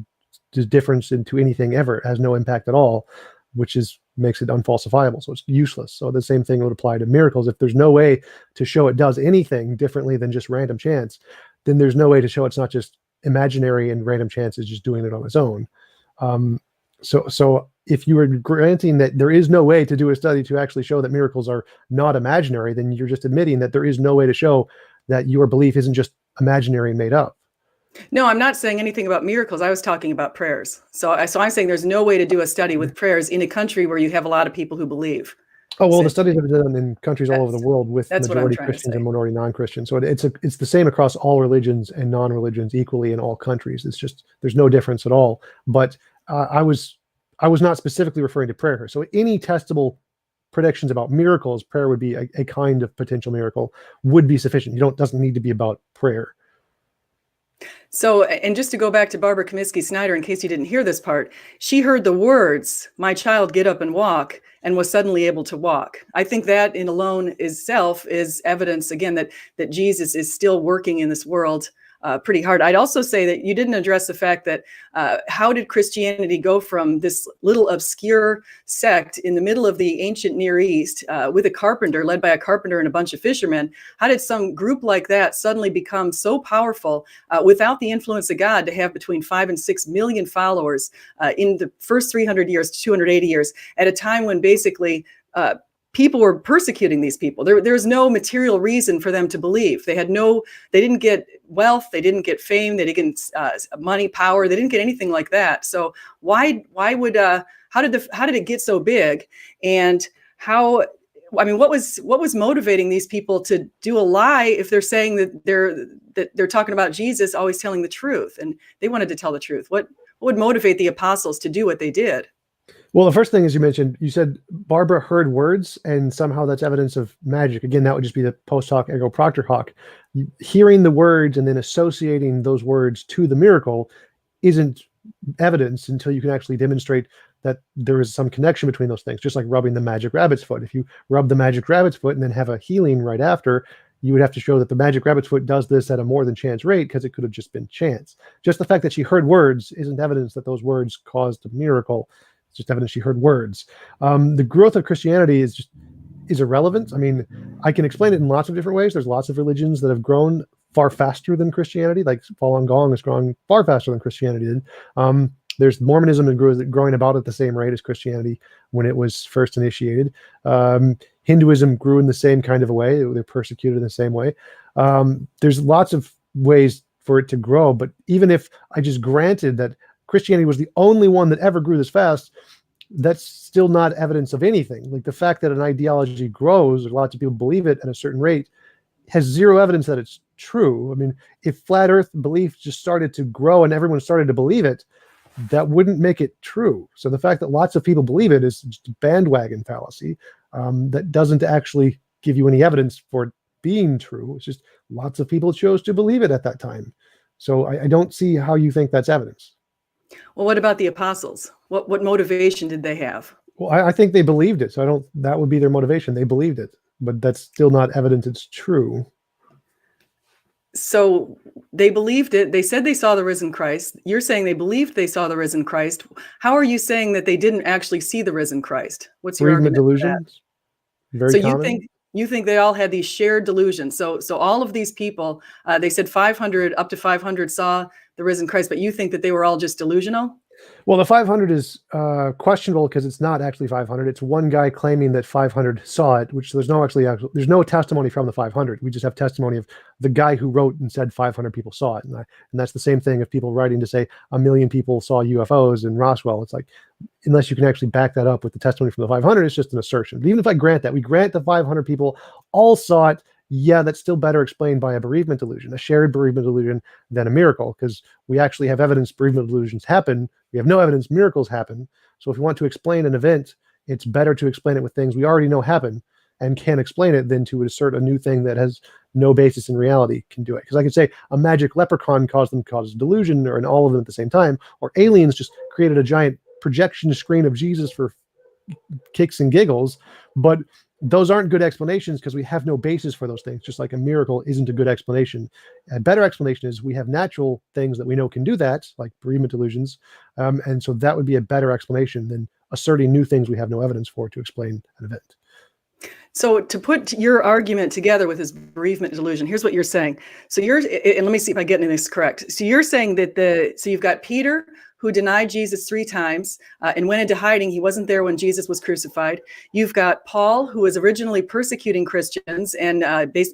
difference into anything ever. It has no impact at all. which makes it unfalsifiable. So it's useless. So the same thing would apply to miracles. If there's no way to show it does anything differently than just random chance, then there's no way to show it's not just imaginary and random chance is just doing it on its own. So if you were granting that there is no way to do a study to actually show that miracles are not imaginary, then you're just admitting that there is no way to show that your belief isn't just imaginary and made up. No, I'm not saying anything about miracles. I was talking about prayers. So I'm saying there's no way to do a study with prayers in a country where you have a lot of people who believe. Oh, well, the studies have been done in countries all over the world with that's majority Christians and minority non-Christians. So it's the same across all religions and non-religions equally in all countries. It's just, there's no difference at all. But I was not specifically referring to prayer. So any testable predictions about miracles, prayer would be a kind of potential miracle, would be sufficient. Doesn't need to be about prayer. So, and just to go back to Barbara Comiskey Snyder, in case you didn't hear this part, she heard the words, "My child, get up and walk," and was suddenly able to walk. I think that in alone itself is evidence, again, that Jesus is still working in this world pretty hard. I'd also say that you didn't address the fact that how did Christianity go from this little obscure sect in the middle of the ancient Near East with a carpenter, led by a carpenter and a bunch of fishermen? How did some group like that suddenly become so powerful without the influence of God to have between 5 and 6 million followers in the first 300 years to 280 years at a time when basically people were persecuting these people? There was no material reason for them to believe. They didn't get wealth, they didn't get fame, they didn't get money, power, they didn't get anything like that. So how did it get so big? And what was motivating these people to do a lie if they're saying that they're talking about Jesus always telling the truth, and they wanted to tell the truth? What would motivate the apostles to do what they did? Well, the first thing is you said Barbara heard words and somehow that's evidence of magic. Again, that would just be the post hoc ergo propter hoc. Hearing the words and then associating those words to the miracle isn't evidence until you can actually demonstrate that there is some connection between those things, just like rubbing the magic rabbit's foot. If you rub the magic rabbit's foot and then have a healing right after, you would have to show that the magic rabbit's foot does this at a more than chance rate, because it could have just been chance. Just the fact that she heard words isn't evidence that those words caused a miracle. It's just evidence she heard words. The growth of Christianity is irrelevant. I mean, I can explain it in lots of different ways. There's lots of religions that have grown far faster than Christianity, like Falun Gong has grown far faster than Christianity did. There's Mormonism growing about at the same rate as Christianity when it was first initiated. Hinduism grew in the same kind of a way. They're persecuted in the same way. There's lots of ways for it to grow, but even if I just granted that Christianity was the only one that ever grew this fast, that's still not evidence of anything. Like the fact that an ideology grows, or lots of people believe it at a certain rate, has zero evidence that it's true. I mean, if flat earth belief just started to grow and everyone started to believe it, that wouldn't make it true. So the fact that lots of people believe it is just a bandwagon fallacy that doesn't actually give you any evidence for it being true. It's just lots of people chose to believe it at that time. So I don't see how you think that's evidence. Well, what about the apostles? What motivation did they have? Well, I think they believed it. So that would be their motivation. They believed it, but that's still not evidence it's true. So they believed it. They said they saw the risen Christ. You're saying they believed they saw the risen Christ. How are you saying that they didn't actually see the risen Christ? What's your argument? Delusions. Very so common. you think they all had these shared delusions. So all of these people, they said 500, up to 500 saw the risen Christ, but you think that they were all just delusional? Well, the 500 is questionable because it's not actually 500. It's one guy claiming that 500 saw it, which there's no testimony from the 500. We just have testimony of the guy who wrote and said 500 people saw it. And that's the same thing of people writing to say 1 million people saw UFOs in Roswell. It's like, unless you can actually back that up with the testimony from the 500, it's just an assertion. But even if I grant that, we grant the 500 people all saw it, yeah, that's still better explained by a bereavement delusion, a shared bereavement delusion, than a miracle, because we actually have evidence bereavement delusions happen. We have no evidence miracles happen. So if we want to explain an event, it's better to explain it with things we already know happen and can explain it than to assert a new thing that has no basis in reality can do it. Because I could say a magic leprechaun causes delusion, or in all of them at the same time, or aliens just created a giant projection screen of Jesus for kicks and giggles, but those aren't good explanations because we have no basis for those things, just like a miracle isn't a good explanation. A better explanation is we have natural things that we know can do that, like bereavement delusions, and so that would be a better explanation than asserting new things we have no evidence for to explain an event. So to put your argument together with his bereavement delusion, here's what you're saying. So and let me see if I get this correct. So you're saying that so you've got Peter, who denied Jesus 3 times and went into hiding. He wasn't there when Jesus was crucified. You've got Paul, who was originally persecuting Christians and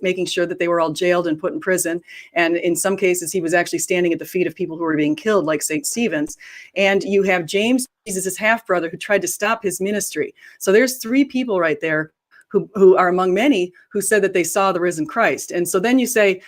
making sure that they were all jailed and put in prison. And in some cases, he was actually standing at the feet of people who were being killed, like St. Stephen's. And you have James, Jesus' half-brother, who tried to stop his ministry. So there's 3 people right there who are among many who said that they saw the risen Christ. And so then you say,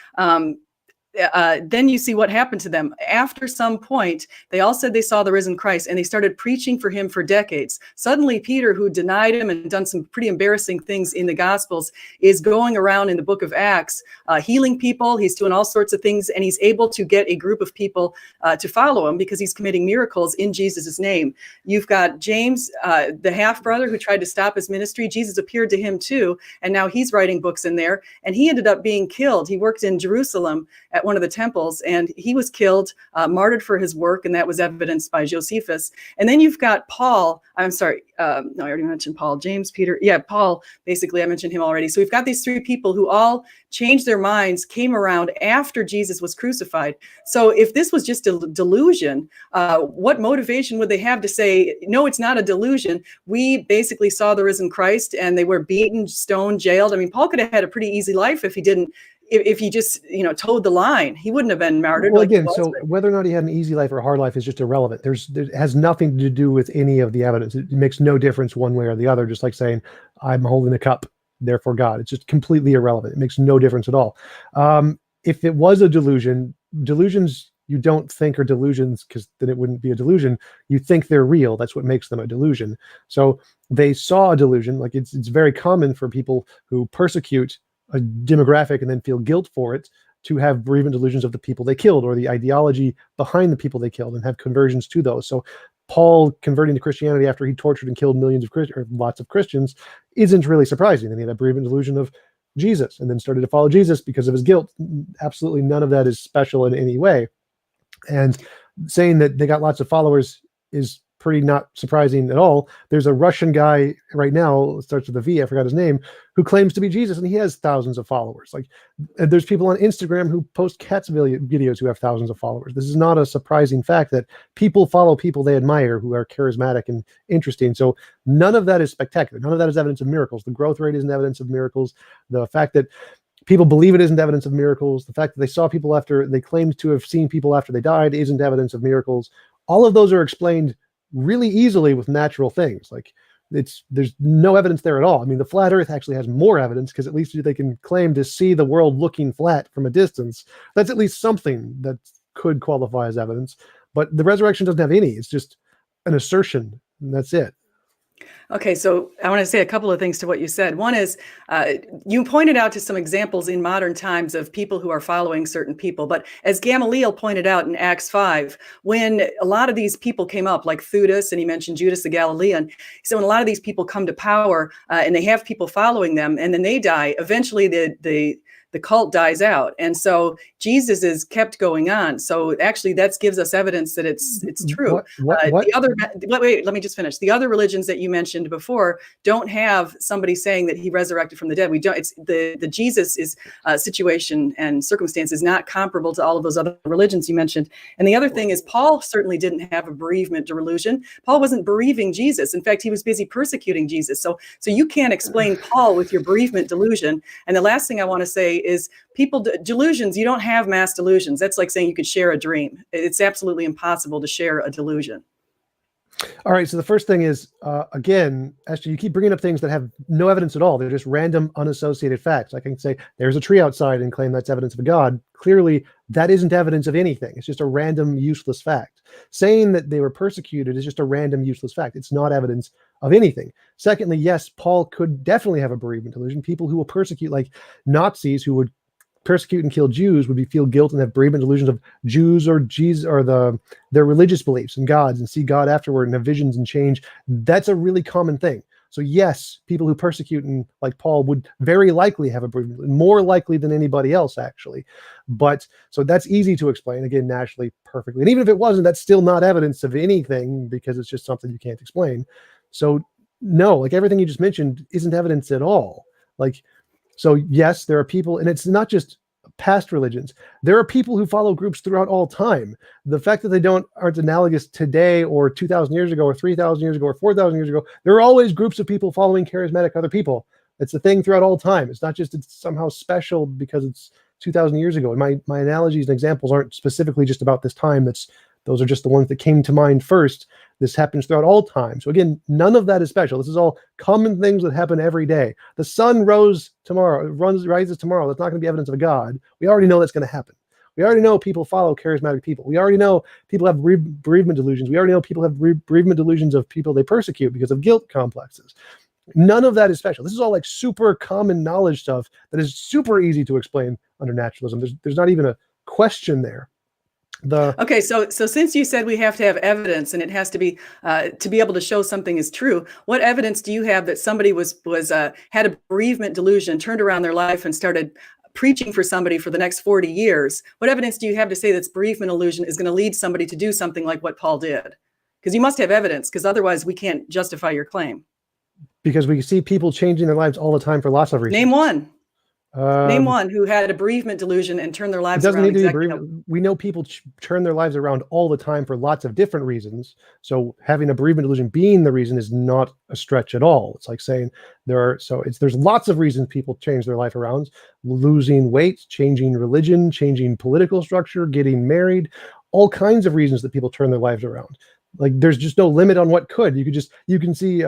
then you see what happened to them. After some point, they all said they saw the risen Christ, and they started preaching for him for decades. Suddenly, Peter, who denied him and done some pretty embarrassing things in the Gospels, is going around in the book of Acts, healing people. He's doing all sorts of things, and he's able to get a group of people to follow him because he's committing miracles in Jesus' name. You've got James, the half-brother, who tried to stop his ministry. Jesus appeared to him too, and now he's writing books in there, and he ended up being killed. He worked in Jerusalem at one of the temples, and he was killed, martyred for his work, and that was evidenced by Josephus. And then you've got Paul. I'm sorry, no, I already mentioned Paul. James, Peter, yeah, Paul, basically, I mentioned him already. So we've got these 3 people who all changed their minds, came around after Jesus was crucified. So if this was just a delusion, what motivation would they have to say, no, it's not a delusion? We basically saw the risen Christ, and they were beaten, stoned, jailed. I mean, Paul could have had a pretty easy life if he didn't, if he just, towed the line. He wouldn't have been martyred. Well, again, so whether or not he had an easy life or a hard life is just irrelevant. It has nothing to do with any of the evidence. It makes no difference one way or the other, just like saying, I'm holding a cup, therefore God. It's just completely irrelevant. It makes no difference at all. If it was a delusions you don't think are delusions, because then it wouldn't be a delusion. You think they're real. That's what makes them a delusion. So they saw a delusion. Like it's very common for people who persecute a demographic and then feel guilt for it to have bereavement delusions of the people they killed or the ideology behind the people they killed and have conversions to those. So Paul converting to Christianity after he tortured and killed lots of Christians isn't really surprising. And he had a bereavement delusion of Jesus and then started to follow Jesus because of his guilt. Absolutely none of that is special in any way. And saying that they got lots of followers is pretty not surprising at all. There's a Russian guy right now, it starts with a V, I forgot his name, who claims to be Jesus, and he has thousands of followers. Like, there's people on Instagram who post cats videos who have thousands of followers. This is not a surprising fact that people follow people they admire who are charismatic and interesting. So none of that is spectacular. None of that is evidence of miracles. The growth rate isn't evidence of miracles. The fact that people believe it isn't evidence of miracles. The fact that they saw people after they claimed to have seen people after they died isn't evidence of miracles. All of those are explained really easily with natural things. Like there's no evidence there at all. I mean, the flat earth actually has more evidence because at least they can claim to see the world looking flat from a distance. That's at least something that could qualify as evidence, but the resurrection doesn't have any. It's just an assertion, and that's it. Okay, so I want to say a couple of things to what you said. One is you pointed out to some examples in modern times of people who are following certain people. But as Gamaliel pointed out in Acts 5, when a lot of these people came up, like Theudas, and he mentioned Judas the Galilean, so when a lot of these people come to power and they have people following them and then they die, eventually the cult dies out. And so Jesus is kept going on. So actually that gives us evidence that it's true. Wait, let me just finish. The other religions that you mentioned before don't have somebody saying that he resurrected from the dead. We don't. It's the Jesus is situation and circumstance is not comparable to all of those other religions you mentioned. And the other thing is Paul certainly didn't have a bereavement delusion. Paul wasn't bereaving Jesus. In fact, he was busy persecuting Jesus. So you can't explain Paul with your bereavement delusion. And the last thing I want to say is delusions, you don't have mass delusions. That's like saying you could share a dream. It's absolutely impossible to share a delusion. All right. So the first thing is, again, Esther, you keep bringing up things that have no evidence at all. They're just random, unassociated facts. I can say there's a tree outside and claim that's evidence of a God. Clearly, that isn't evidence of anything. It's just a random, useless fact. Saying that they were persecuted is just a random, useless fact. It's not evidence of anything. Secondly, yes, Paul could definitely have a bereavement delusion. People who will persecute, like Nazis who would persecute and kill Jews, would feel guilt and have bereavement delusions of Jews or Jesus or their religious beliefs and gods and see God afterward and have visions and change. That's a really common thing. So yes, people who persecute and like Paul would very likely have a bereavement, more likely than anybody else actually. But so that's easy to explain, again, naturally, perfectly. And even if it wasn't, that's still not evidence of anything because it's just something you can't explain. So no, like everything you just mentioned isn't evidence at all. Like, so yes, there are people, and it's not just past religions. There are people who follow groups throughout all time. The fact that they aren't analogous today or 2,000 years ago or 3,000 years ago or 4,000 years ago, there are always groups of people following charismatic other people. It's a thing throughout all time. It's not just it's somehow special because it's 2,000 years ago. And my analogies and examples aren't specifically just about this time. Those are just the ones that came to mind first. This happens throughout all time. So again, none of that is special. This is all common things that happen every day. The sun rises tomorrow. That's not going to be evidence of a God. We already know that's going to happen. We already know people follow charismatic people. We already know people have bereavement delusions. We already know people have bereavement delusions of people they persecute because of guilt complexes. None of that is special. This is all like super common knowledge stuff that is super easy to explain under naturalism. There's not even a question there. Okay, so since you said we have to have evidence and it has to be able to show something is true, what evidence do you have that somebody had a bereavement delusion, turned around their life and started preaching for somebody for the next 40 years? What evidence do you have to say that bereavement delusion is going to lead somebody to do something like what Paul did? Because you must have evidence, because otherwise we can't justify your claim. Because we see people changing their lives all the time for lots of reasons. Name one. Name one who had a bereavement delusion and turned their lives around. It doesn't need to be bereavement. We know people turn their lives around all the time for lots of different reasons. So having a bereavement delusion being the reason is not a stretch at all. It's like saying there's lots of reasons people change their life around: losing weight, changing religion, changing political structure, getting married, all kinds of reasons that people turn their lives around. Like there's just no limit on what could. You can see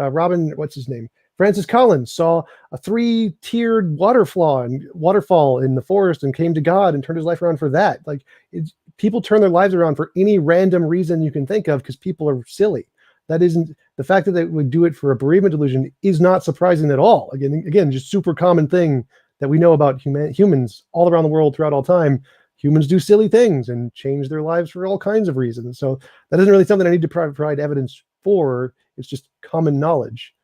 Francis Collins saw a 3-tiered waterfall in the forest and came to God and turned his life around for that. Like people turn their lives around for any random reason you can think of because people are silly. That isn't the fact that they would do it for a bereavement delusion is not surprising at all. Again, just super common thing that we know about humans all around the world throughout all time. Humans do silly things and change their lives for all kinds of reasons. So that isn't really something I need to provide evidence for. It's just common knowledge.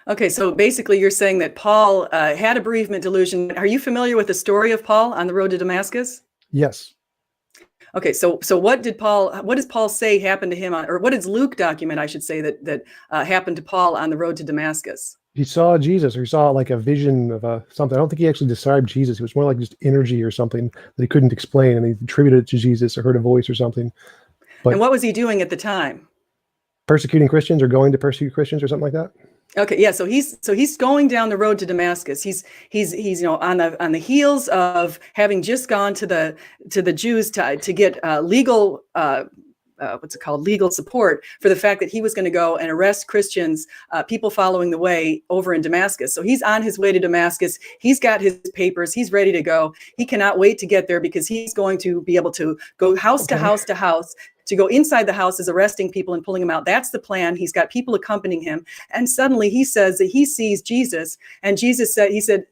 Okay, so basically you're saying that Paul had a bereavement delusion. Are you familiar with the story of Paul on the road to Damascus? Yes. Okay, so what does Paul say happened to him or what does Luke document, I should say, that happened to Paul on the road to Damascus? He saw Jesus, or he saw like a vision of something. I don't think he actually described Jesus. It was more like just energy or something that he couldn't explain, and he attributed it to Jesus or heard a voice or something. And what was he doing at the time? Persecuting Christians or going to persecute Christians or something like that. Okay, yeah. So he's going down the road to Damascus. He's on the heels of having just gone to the Jews to get legal legal support for the fact that he was going to go and arrest Christians, people following the way over in Damascus. So he's on his way to Damascus. He's got his papers. He's ready to go. He cannot wait to get there because he's going to be able to go house to house to house. To go inside the houses, arresting people and pulling them out. That's the plan. He's got people accompanying him. And suddenly he says that he sees Jesus. And Jesus said,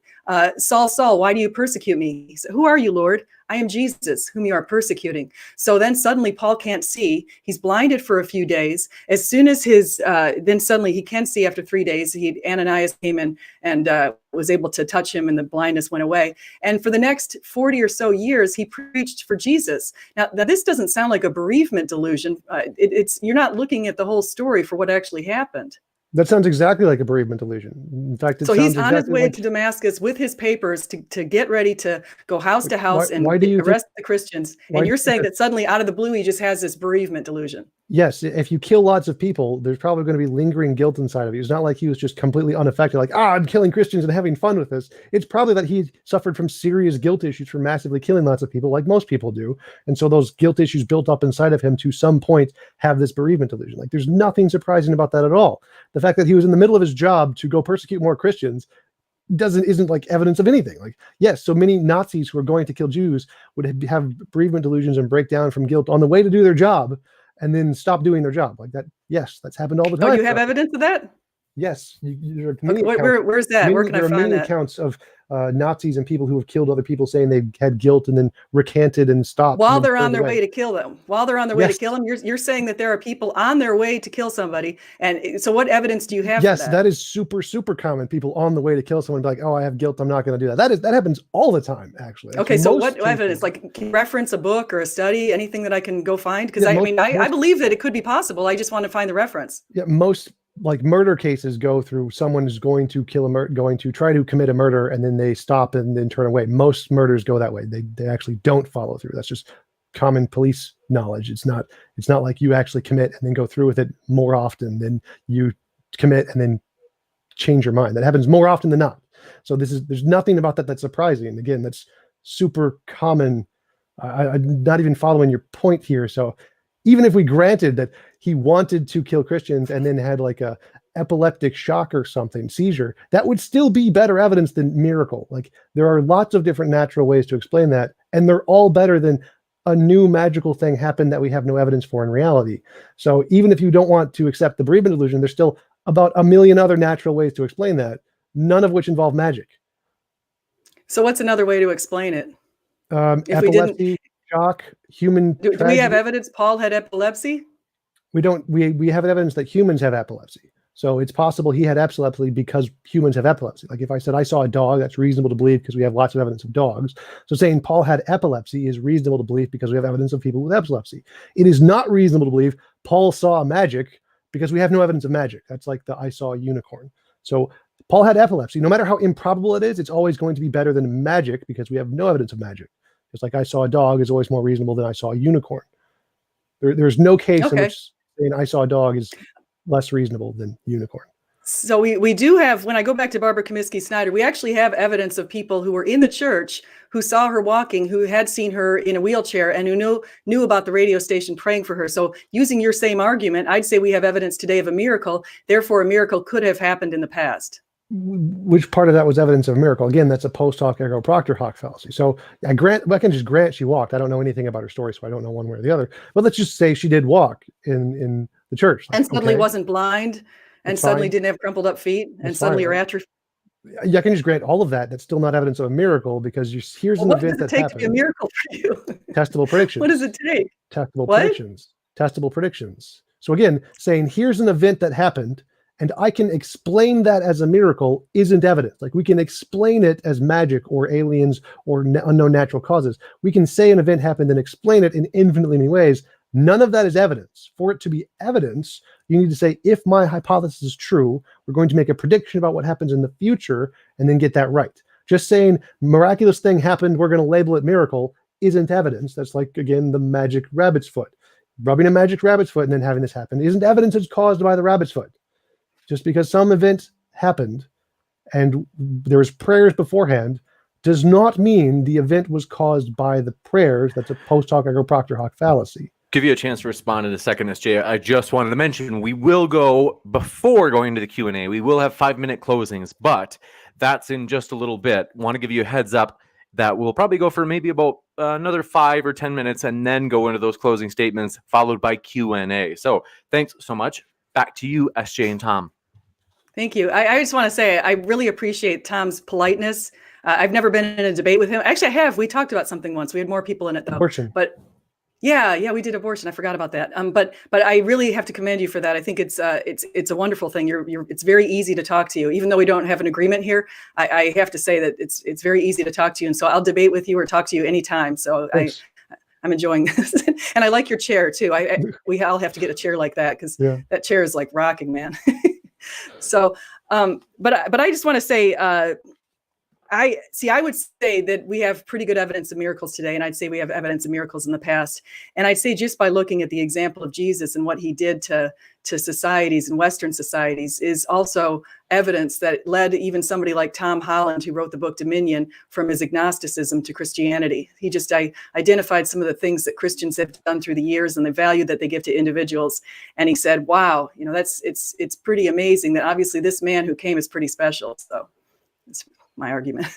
Saul, Saul, why do you persecute me? He said, who are you, Lord? I am Jesus, whom you are persecuting. So then suddenly Paul can't see. He's blinded for a few days. As soon as then suddenly he can see after 3 days. Ananias came in and was able to touch him and the blindness went away. And for the next 40 or so years, he preached for Jesus. Now this doesn't sound like a bereavement delusion. You're not looking at the whole story for what actually happened. That sounds exactly like a bereavement delusion. In fact, so he's on his way to Damascus with his papers to get ready to go house to house and arrest the Christians. And you're saying that suddenly out of the blue, he just has this bereavement delusion. Yes. If you kill lots of people, there's probably going to be lingering guilt inside of you. It's not like he was just completely unaffected, like, I'm killing Christians and having fun with this. It's probably that he suffered from serious guilt issues for massively killing lots of people, like most people do. And so those guilt issues built up inside of him to some point have this bereavement delusion. Like there's nothing surprising about that at all. The fact that he was in the middle of his job to go persecute more Christians isn't like evidence of anything. Like, yes, so many Nazis who are going to kill Jews would have bereavement delusions and break down from guilt on the way to do their job and then stop doing their job. Like that, yes, that's happened all the time. Oh, you have evidence of that? Yes. Where's that? Where can I find that? There are many accounts of Nazis and people who have killed other people saying they had guilt and then recanted and stopped. While they're on their way to kill them. While they're on their way to kill them, you're saying that there are people on their way to kill somebody. And so what evidence do you have Yes, for that? That is super, super common. People on the way to kill someone like, oh, I have guilt, I'm not going to do that. That happens all the time, actually. Okay, so what evidence? Like, can you reference a book or a study, anything that I can go find? Because I believe that it could be possible. I just want to find the reference. Yeah, most like murder cases go through someone is going to going to try to commit a murder, and then they stop and then turn away. Most murders go that way. They actually don't follow through. That's just common police knowledge. It's not like you actually commit and then go through with it more often than you commit and then change your mind. That happens more often than not. So there's nothing about that that's surprising. Again, that's super common. I'm not even following your point here. So even if we granted that he wanted to kill Christians and then had like a epileptic shock or something, seizure, that would still be better evidence than miracle. Like there are lots of different natural ways to explain that, and they're all better than a new magical thing happened that we have no evidence for in reality. So even if you don't want to accept the bereavement illusion, there's still about a million other natural ways to explain that, none of which involve magic. So what's another way to explain it? If Epilepsy, shock, human do we have evidence Paul had epilepsy? We don't. We have evidence that humans have epilepsy. So it's possible he had epilepsy because humans have epilepsy. Like if I said I saw a dog, that's reasonable to believe because we have lots of evidence of dogs. So saying Paul had epilepsy is reasonable to believe because we have evidence of people with epilepsy. It is not reasonable to believe Paul saw magic because we have no evidence of magic. That's like the I saw a unicorn. So Paul had epilepsy. No matter how improbable it is, it's always going to be better than magic because we have no evidence of magic. Just like I saw a dog is always more reasonable than I saw a unicorn. There's no case in which saying I saw a dog is less reasonable than unicorn. So we do have, when I go back to Barbara Comiskey Snyder, we actually have evidence of people who were in the church who saw her walking, who had seen her in a wheelchair, and who knew about the radio station praying for her. So using your same argument, I'd say we have evidence today of a miracle. Therefore, a miracle could have happened in the past. Which part of that was evidence of a miracle? Again, that's a post hoc ergo propter hoc fallacy. So I can just grant she walked. I don't know anything about her story, so I don't know one way or the other. But let's just say she did walk in the church. Like, and suddenly wasn't blind, and suddenly didn't have crumpled up feet, and suddenly her atrophy. Yeah, I can just grant all of that. That's still not evidence of a miracle because here's an event that's happened. What does it take to be a miracle for you? Testable predictions. What does it take? Testable predictions. Testable predictions. So again, saying here's an event that happened, and I can explain that as a miracle isn't evidence. Like we can explain it as magic or aliens or unknown natural causes. We can say an event happened and explain it in infinitely many ways. None of that is evidence. For it to be evidence, you need to say, if my hypothesis is true, we're going to make a prediction about what happens in the future and then get that right. Just saying miraculous thing happened, we're going to label it miracle, isn't evidence. That's like, again, the magic rabbit's foot. Rubbing a magic rabbit's foot and then having this happen isn't evidence it's caused by the rabbit's foot. Just because some event happened and there was prayers beforehand does not mean the event was caused by the prayers. That's a post hoc ergo propter hoc fallacy. Give you a chance to respond in a second, SJ. I just wanted to mention we will go, before going to the Q&A, we will have 5-minute closings, but that's in just a little bit. Want to give you a heads up that we'll probably go for maybe about another 5 or 10 minutes and then go into those closing statements followed by Q&A. So thanks so much. Back to you, SJ and Tom. Thank you. I just want to say I really appreciate Tom's politeness. I've never been in a debate with him. Actually, I have. We talked about something once. We had more people in it, though. Abortion. But yeah, we did abortion. I forgot about that. But I really have to commend you for that. I think it's a wonderful thing. It's very easy to talk to you, even though we don't have an agreement here. I have to say that it's very easy to talk to you, and so I'll debate with you or talk to you anytime. So I'm enjoying this, and I like your chair too. We all have to get a chair like that because that chair is like rocking, man. So, but I just want to say, I would say that we have pretty good evidence of miracles today, and I'd say we have evidence of miracles in the past. And I'd say just by looking at the example of Jesus and what he did to societies and Western societies is also evidence that led even somebody like Tom Holland, who wrote the book Dominion, from his agnosticism to Christianity. He just identified some of the things that Christians have done through the years and the value that they give to individuals. And he said, wow, it's pretty amazing that obviously this man who came is pretty special. So it's my argument.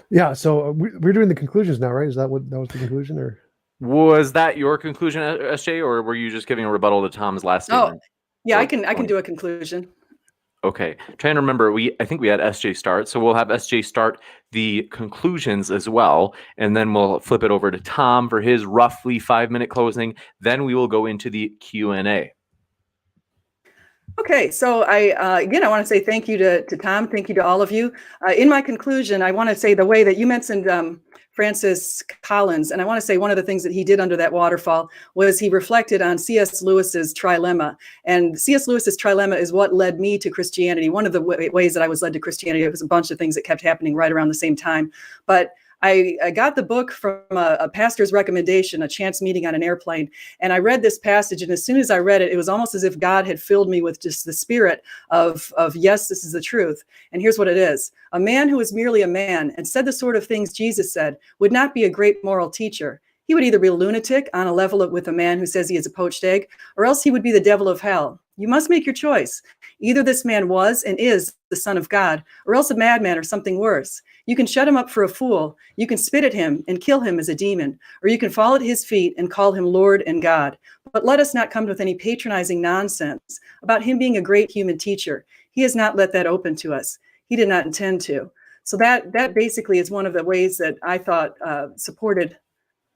Yeah. So we're doing the conclusions now, right? Is that was the conclusion, or was that your conclusion, SJ, or were you just giving a rebuttal to Tom's last statement? Oh, yeah, I can do a conclusion. Okay. Trying to remember, I think we had SJ start, so we'll have SJ start the conclusions as well, and then we'll flip it over to Tom for his roughly 5-minute closing. Then we will go into the Q&A. Okay, so again, I want to say thank you to Tom. Thank you to all of you. In my conclusion, I want to say the way that you mentioned Francis Collins, and I want to say one of the things that he did under that waterfall was he reflected on C.S. Lewis's trilemma. And C.S. Lewis's trilemma is what led me to Christianity. One of the ways that I was led to Christianity, it was a bunch of things that kept happening right around the same time. But I got the book from a pastor's recommendation, a chance meeting on an airplane. And I read this passage. And as soon as I read it, it was almost as if God had filled me with just the spirit of yes, this is the truth. And here's what it is. A man who is merely a man and said the sort of things Jesus said would not be a great moral teacher. He would either be a lunatic on a level with a man who says he is a poached egg, or else he would be the devil of hell. You must make your choice. Either this man was and is the Son of God, or else a madman or something worse. You can shut him up for a fool. You can spit at him and kill him as a demon, or you can fall at his feet and call him Lord and God. But let us not come with any patronizing nonsense about him being a great human teacher. He has not let that open to us. He did not intend to. So that basically is one of the ways that I thought supported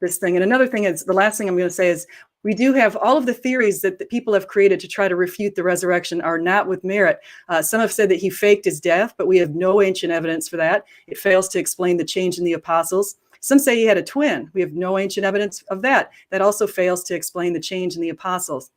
this thing. And another thing is, the last thing I'm going to say is, we do have all of the theories that the people have created to try to refute the resurrection are not with merit. Some have said that he faked his death, but we have no ancient evidence for that. It fails to explain the change in the apostles. Some say he had a twin. We have no ancient evidence of that. That also fails to explain the change in the apostles.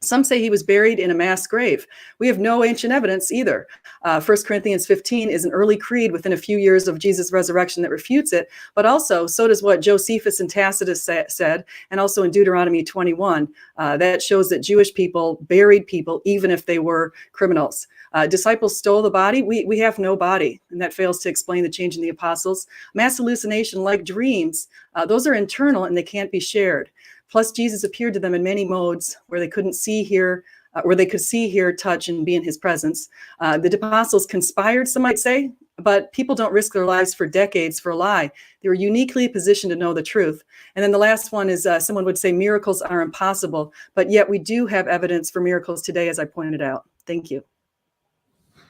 Some say he was buried in a mass grave. We have no ancient evidence either. 1 Corinthians 15 is an early creed within a few years of Jesus' resurrection that refutes it, but also so does what Josephus and Tacitus said, and also in Deuteronomy 21. That shows that Jewish people buried people even if they were criminals. Disciples stole the body. We have no body, and that fails to explain the change in the apostles. Mass hallucination, like dreams, those are internal and they can't be shared. Plus, Jesus appeared to them in many modes where they couldn't see, hear, where they could see, hear, touch, and be in his presence. The apostles conspired, some might say, but people don't risk their lives for decades for a lie. They were uniquely positioned to know the truth. And then the last one is someone would say miracles are impossible, but yet we do have evidence for miracles today, as I pointed out. Thank you.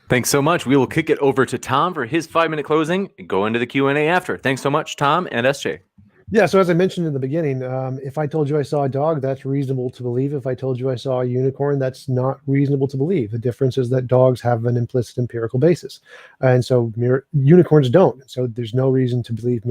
Thanks so much. We will kick it over to Tom for his 5-minute closing and go into the Q&A after. Thanks so much, Tom and SJ. Yeah, so as I mentioned in the beginning, if I told you I saw a dog, that's reasonable to believe. If I told you I saw a unicorn, that's not reasonable to believe. The difference is that dogs have an implicit empirical basis. And so unicorns don't. So there's no reason to believe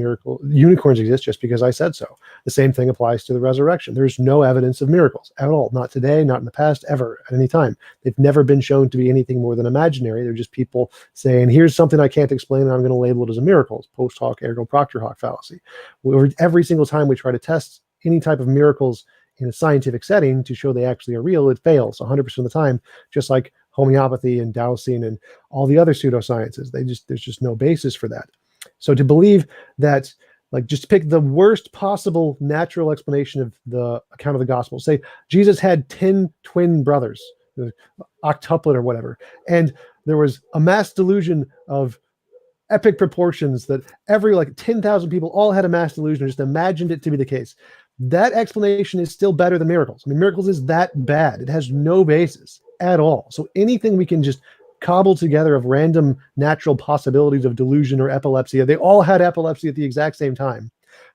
unicorns exist just because I said so. The same thing applies to the resurrection. There's no evidence of miracles at all. Not today, not in the past, ever, at any time. They've never been shown to be anything more than imaginary. They're just people saying, here's something I can't explain, and I'm going to label it as a miracle. It's post hoc ergo propter hoc fallacy. Every single time we try to test any type of miracles in a scientific setting to show they actually are real, it fails 100% of the time, just like homeopathy and dowsing and all the other pseudosciences. There's just no basis for that. So to believe that, like, just pick the worst possible natural explanation of the account of the gospel. Say Jesus had 10 twin brothers, octuplet or whatever, and there was a mass delusion of epic proportions that every 10,000 people all had a mass delusion or just imagined it to be the case. That explanation is still better than miracles. I mean, miracles is that bad. It has no basis at all. So anything we can just cobble together of random natural possibilities of delusion or epilepsy, they all had epilepsy at the exact same time.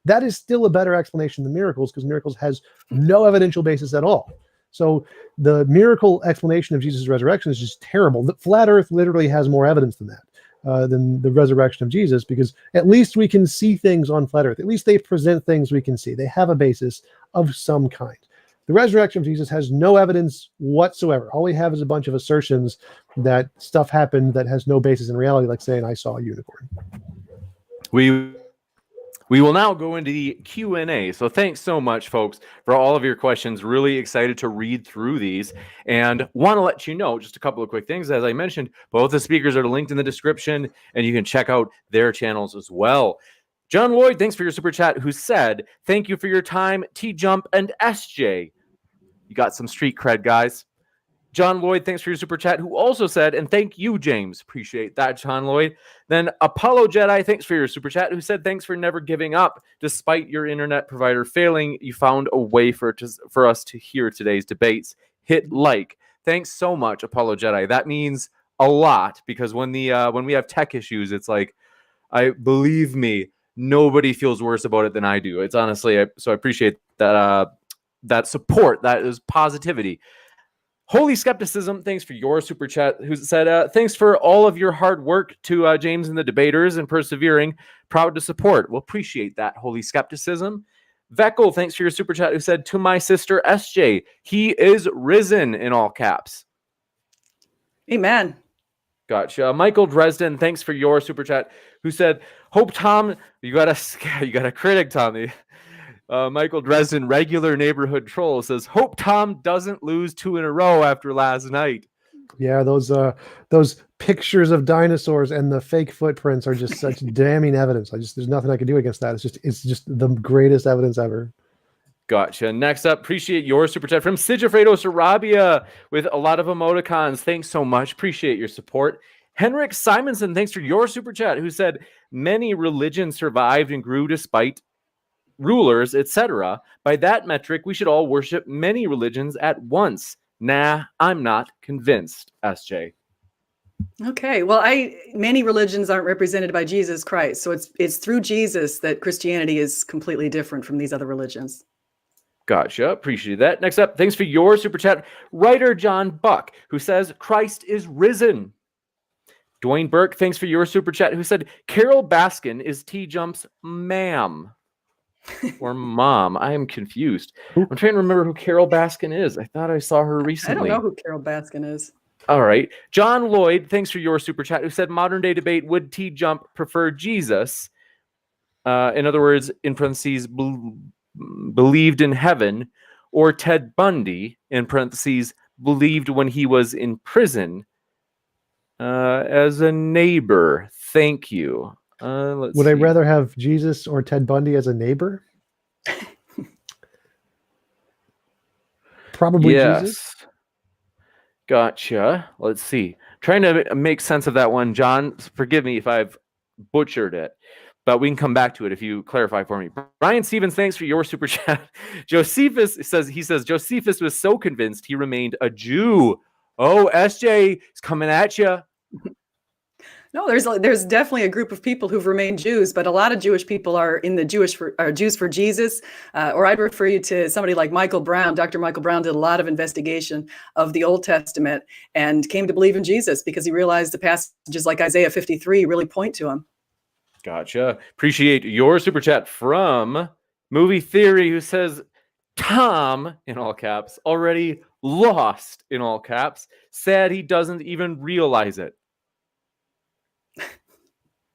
That is still a better explanation than miracles, because miracles has no evidential basis at all. So the miracle explanation of Jesus' resurrection is just terrible. The flat earth literally has more evidence than that. Than the resurrection of Jesus, because at least we can see things on flat earth. At least they present things we can see. They have a basis of some kind. The resurrection of Jesus has no evidence whatsoever. All we have is a bunch of assertions that stuff happened that has no basis in reality, like saying I saw a unicorn. We will now go into the Q&A. So thanks so much, folks, for all of your questions. Really excited to read through these, and want to let you know just a couple of quick things. As I mentioned, both the speakers are linked in the description, and you can check out their channels as well. John Lloyd, thanks for your super chat, who said, thank you for your time, TJump and SJ. You got some street cred, guys. John Lloyd, thanks for your super chat, who also said, and thank you, James. Appreciate that, John Lloyd. Then Apollo Jedi, thanks for your super chat, who said, thanks for never giving up. Despite your internet provider failing, you found a way for us to hear today's debates. Hit like. Thanks so much, Apollo Jedi. That means a lot, because when we have tech issues, it's like, believe me, nobody feels worse about it than I do. It's honestly, so I appreciate that support. That is positivity. Holy Skepticism, thanks for your super chat, who said, thanks for all of your hard work to James and the debaters and persevering. Proud to support. We'll appreciate that, Holy Skepticism. Veckel, thanks for your super chat, who said, to my sister SJ, he is risen, in all caps. Amen. Gotcha. Michael Dresden, thanks for your super chat, who said, hope Tom, you got a critic, Tommy. Michael Dresden, regular neighborhood troll, says, hope Tom doesn't lose 2 in a row after last night. Yeah, those pictures of dinosaurs and the fake footprints are just such damning evidence. There's nothing I can do against that. It's just the greatest evidence ever. Gotcha. Next up, appreciate your super chat from Sigifredo Sarabia with a lot of emoticons. Thanks so much. Appreciate your support. Henrik Simonson, thanks for your super chat, who said, many religions survived and grew despite rulers, etc. By that metric, we should all worship many religions at once. Nah, I'm not convinced, SJ. Okay. Well, many religions aren't represented by Jesus Christ. So it's through Jesus that Christianity is completely different from these other religions. Gotcha. Appreciate that. Next up, thanks for your super chat, writer John Buck, who says, Christ is risen. Dwayne Burke, thanks for your super chat, who said, Carol Baskin is TJump's ma'am. Or mom. I am confused. I'm trying to remember who Carol Baskin is. I thought I saw her recently. I don't know who Carol Baskin is. All right. John Lloyd, thanks for your super chat, who said, modern day debate, would TJump prefer Jesus? In other words, in parentheses, believed in heaven, or Ted Bundy, in parentheses, believed when he was in prison as a neighbor. Thank you. Would I rather have Jesus or Ted Bundy as a neighbor? Probably yes. Jesus. Gotcha. Let's see. Trying to make sense of that one, John. Forgive me if I've butchered it, but we can come back to it if you clarify for me. Brian Stevens, thanks for your super chat. Josephus says Josephus was so convinced he remained a Jew. Oh, SJ is coming at you. No, there's definitely a group of people who've remained Jews, but a lot of Jewish people are in the Jews for Jesus, or I'd refer you to somebody like Michael Brown. Dr. Michael Brown did a lot of investigation of the Old Testament and came to believe in Jesus because he realized the passages like Isaiah 53 really point to him. Gotcha. Appreciate your super chat from Movie Theory, who says, Tom, in all caps, already lost, in all caps, sad he doesn't even realize it.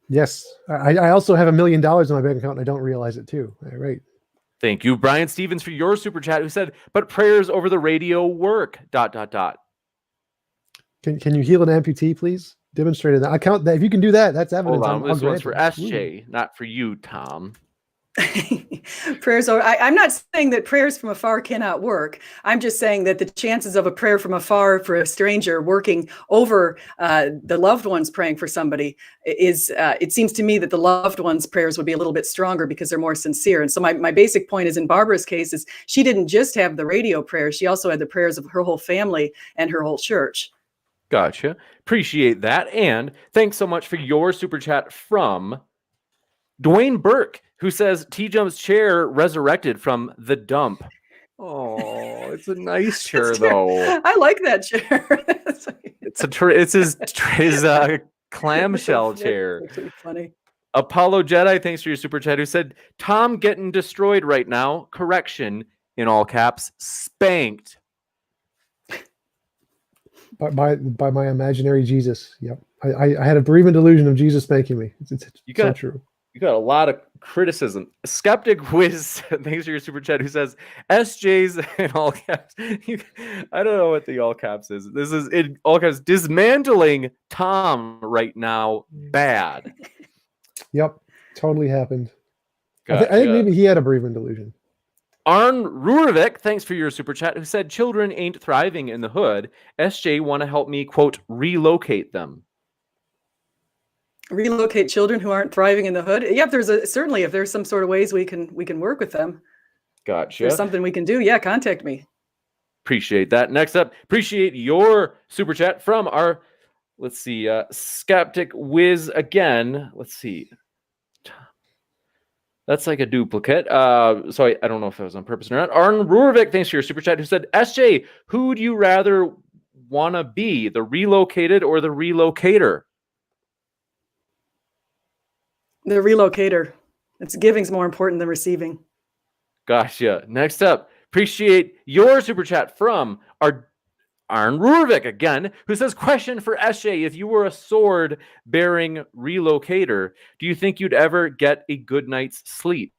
Yes. I also have $1 million in my bank account and I don't realize it too. All right. Thank you, Brian Stevens, for your super chat, who said, but prayers over the radio work, ... Can you heal an amputee, please? Demonstrate that. I count that. If you can do that, that's evidence. Hold on, this one's for SJ, not for you, Tom. Prayers over. I'm not saying that prayers from afar cannot work. I'm just saying that the chances of a prayer from afar for a stranger working over the loved ones praying for somebody is, it seems to me that the loved ones' prayers would be a little bit stronger because they're more sincere. And so my basic point is, in Barbara's case, is she didn't just have the radio prayers. She also had the prayers of her whole family and her whole church. Gotcha. Appreciate that. And thanks so much for your super chat from Dwayne Burke, who says TJump's chair resurrected from the dump. Oh, it's a nice chair, though. I like that chair. It's his clamshell chair. That's really funny. Apollo Jedi, thanks for your super chat, who said, Tom getting destroyed right now. Correction, in all caps, spanked. By my imaginary Jesus. Yep. I had a bereavement delusion of Jesus spanking me. It's so true. You got a lot of criticism. Skeptic Wiz, thanks for your super chat, who says SJ's in all caps. I don't know what the all caps is. This is in all caps, dismantling Tom right now. Bad. Yep. Totally happened. I think maybe he had a bereavement delusion. Arn Rurvik, thanks for your super chat, who said children ain't thriving in the hood. SJ want to help me, quote, relocate them. Relocate children who aren't thriving in the hood. Yep, certainly if there's some sort of ways we can work with them. Gotcha. If there's something we can do, yeah, contact me. Appreciate that. Next up, appreciate your super chat from our, let's see, Skeptic Wiz again. Let's see. That's like a duplicate. So I don't know if that was on purpose or not. Arn Rurvik, thanks for your super chat, who said, SJ, who'd you rather want to be, the relocated or the relocator? The relocator. Giving's more important than receiving. Gotcha. Next up, appreciate your super chat from our Arn Rurvik again, who says, question for SJ, if you were a sword-bearing relocator, do you think you'd ever get a good night's sleep?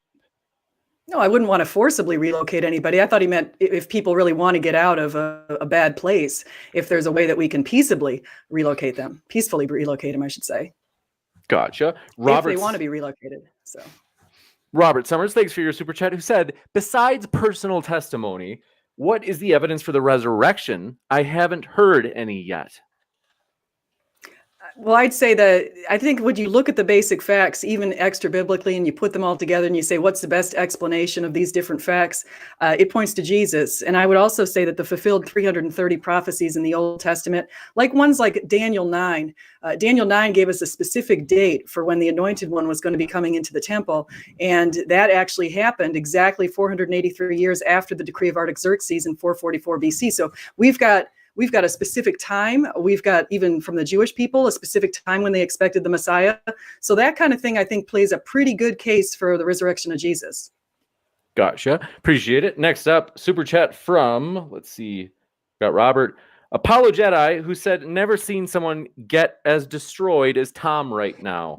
No, I wouldn't want to forcibly relocate anybody. I thought he meant if people really want to get out of a bad place, if there's a way that we can peaceably relocate them, peacefully relocate them, I should say. Gotcha. If they want to be relocated. So, Robert Summers, thanks for your super chat, who said, besides personal testimony, what is the evidence for the resurrection? I haven't heard any yet. Well, I'd say that I think when you look at the basic facts, even extra biblically, and you put them all together and you say, what's the best explanation of these different facts? It points to Jesus. And I would also say that the fulfilled 330 prophecies in the Old Testament, like ones like Daniel 9, Daniel 9 gave us a specific date for when the Anointed One was going to be coming into the temple. And that actually happened exactly 483 years after the decree of Artaxerxes in 444 BC. So we've got a specific time. We've got, even from the Jewish people, a specific time when they expected the Messiah. So that kind of thing, I think, plays a pretty good case for the resurrection of Jesus. Gotcha. Appreciate it. Next up, super chat from, let's see, got Robert Apollo Jedi, who said, never seen someone get as destroyed as Tom right now.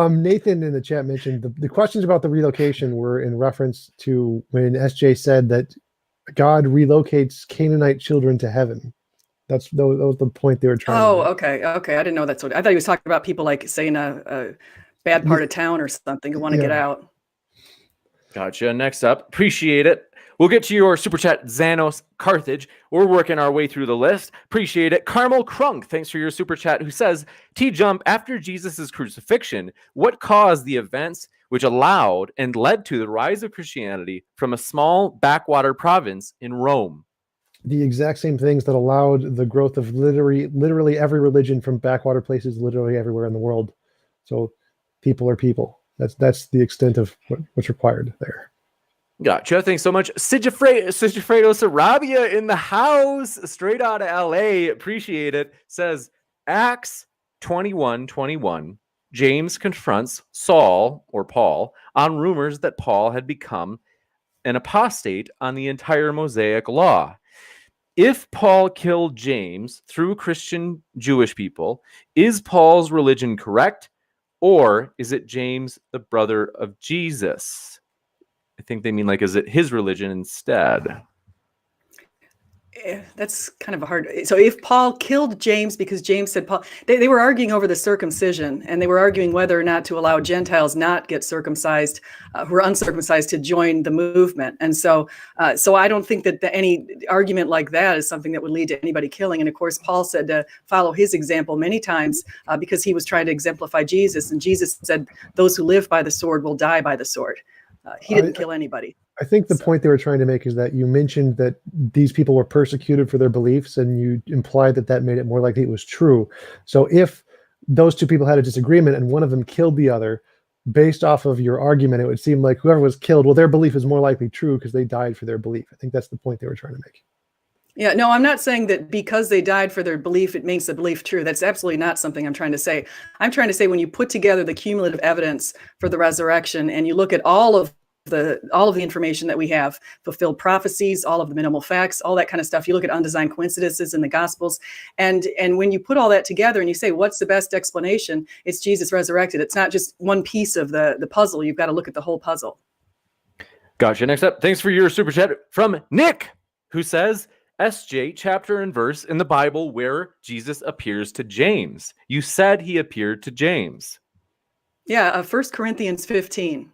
Nathan in the chat mentioned the questions about the relocation were in reference to when SJ said that God relocates Canaanite children to heaven. That was the point they were trying to make. Okay. I didn't know that's what I thought he was talking about. People like, say, in a bad part of town or something who want to get out. Gotcha. Next up, appreciate it. We'll get to your super chat, Xanos Carthage. We're working our way through the list. Appreciate it. Carmel Crunk, thanks for your super chat, who says, TJump, after Jesus' crucifixion, what caused the events which allowed and led to the rise of Christianity from a small backwater province in Rome? The exact same things that allowed the growth of literally every religion from backwater places literally everywhere in the world. So people are people. That's the extent of what's required there. Gotcha. Thanks so much. Sigifredo Sarabia in the house, straight out of LA. Appreciate it. Says, Acts 21:21. James confronts Saul, or Paul, on rumors that Paul had become an apostate on the entire Mosaic law. If Paul killed James through Christian Jewish people, is Paul's religion correct, or is it James, the brother of Jesus? I think they mean, like, is it his religion instead? That's kind of a hard. So if Paul killed James because James said Paul, they were arguing over the circumcision, and they were arguing whether or not to allow Gentiles not get circumcised, who are uncircumcised, to join the movement. And so I don't think that any argument like that is something that would lead to anybody killing. And of course, Paul said to follow his example many times because he was trying to exemplify Jesus. And Jesus said, those who live by the sword will die by the sword. He didn't kill anybody. I think the point they were trying to make is that you mentioned that these people were persecuted for their beliefs, and you implied that made it more likely it was true. So if those two people had a disagreement and one of them killed the other, based off of your argument, it would seem like whoever was killed, well, their belief is more likely true because they died for their belief. I think that's the point they were trying to make. Yeah, no, I'm not saying that because they died for their belief, it makes the belief true. That's absolutely not something I'm trying to say. I'm trying to say when you put together the cumulative evidence for the resurrection and you look at all of the information that we have, fulfilled prophecies, all of the minimal facts, all that kind of stuff. You look at undesigned coincidences in the Gospels, and when you put all that together and you say, what's the best explanation? It's Jesus resurrected. It's not just one piece of the puzzle. You've got to look at the whole puzzle. Gotcha. Next up, thanks for your super chat from Nick, who says, SJ, chapter and verse in the Bible where Jesus appears to James. You said he appeared to James. Yeah, 1 Corinthians 15.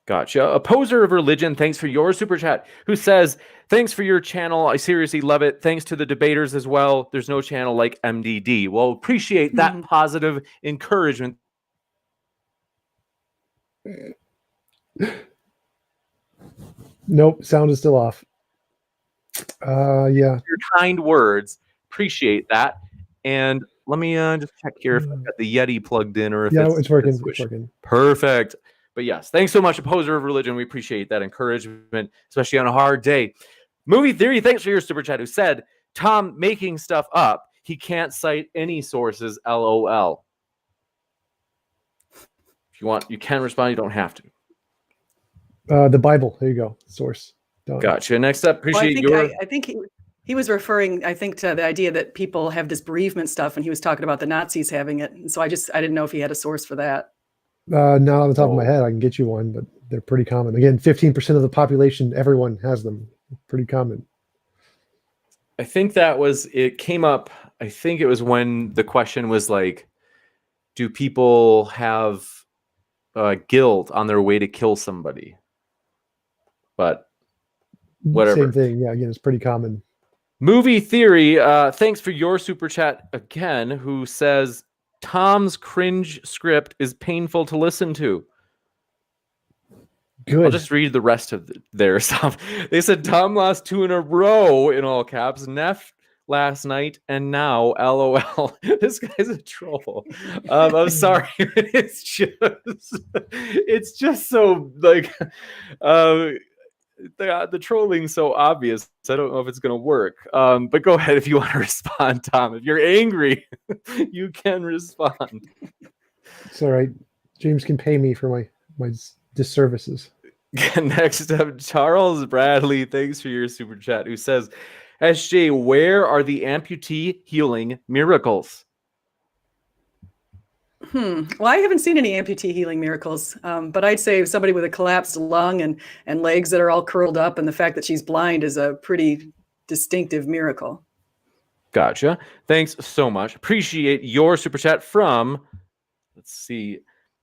Gotcha. Opposer of religion, thanks for your super chat, who says, thanks for your channel. I seriously love it. Thanks to the debaters as well. There's no channel like MDD. Well, appreciate that positive encouragement. Nope, sound is still off. Yeah. Your kind words. Appreciate that. And let me just check here if I've got the Yeti plugged in or if it's working. It's working. Perfect. But yes, thanks so much, Opposer of Religion. We appreciate that encouragement, especially on a hard day. Movie Theory, thanks for your super chat, who said, Tom making stuff up. He can't cite any sources, LOL. If you want, you can respond. You don't have to. The Bible. There you go. Source. Done. Gotcha. Next up, Well, appreciate I think he was referring, I think, to the idea that people have this bereavement stuff, and he was talking about the Nazis having it. And so I didn't know if he had a source for that. Not on the top of my head. I can get you one, but they're pretty common. Again, 15% of the population, everyone has them. Pretty common. I think it came up, I think it was when the question was like, do people have guilt on their way to kill somebody? But whatever. Same thing. Yeah, again, it's pretty common. Movie Theory, thanks for your super chat again, who says, Tom's cringe script is painful to listen to. Good. I'll just read the rest of their stuff. They said Tom lost 2 in a row in all caps. Neff last night and now LOL. This guy's a troll. I'm sorry. It's just so like the trolling's so obvious. I don't know if it's gonna work. But go ahead if you want to respond, Tom. If you're angry, you can respond. It's all right. James can pay me for my disservices. Next up, Charles Bradley, thanks for your super chat, who says, SJ, where are the amputee healing miracles? Well, I haven't seen any amputee healing miracles, but I'd say somebody with a collapsed lung and legs that are all curled up, and the fact that she's blind is a pretty distinctive miracle. Gotcha. Thanks so much. Appreciate your super chat from, let's see,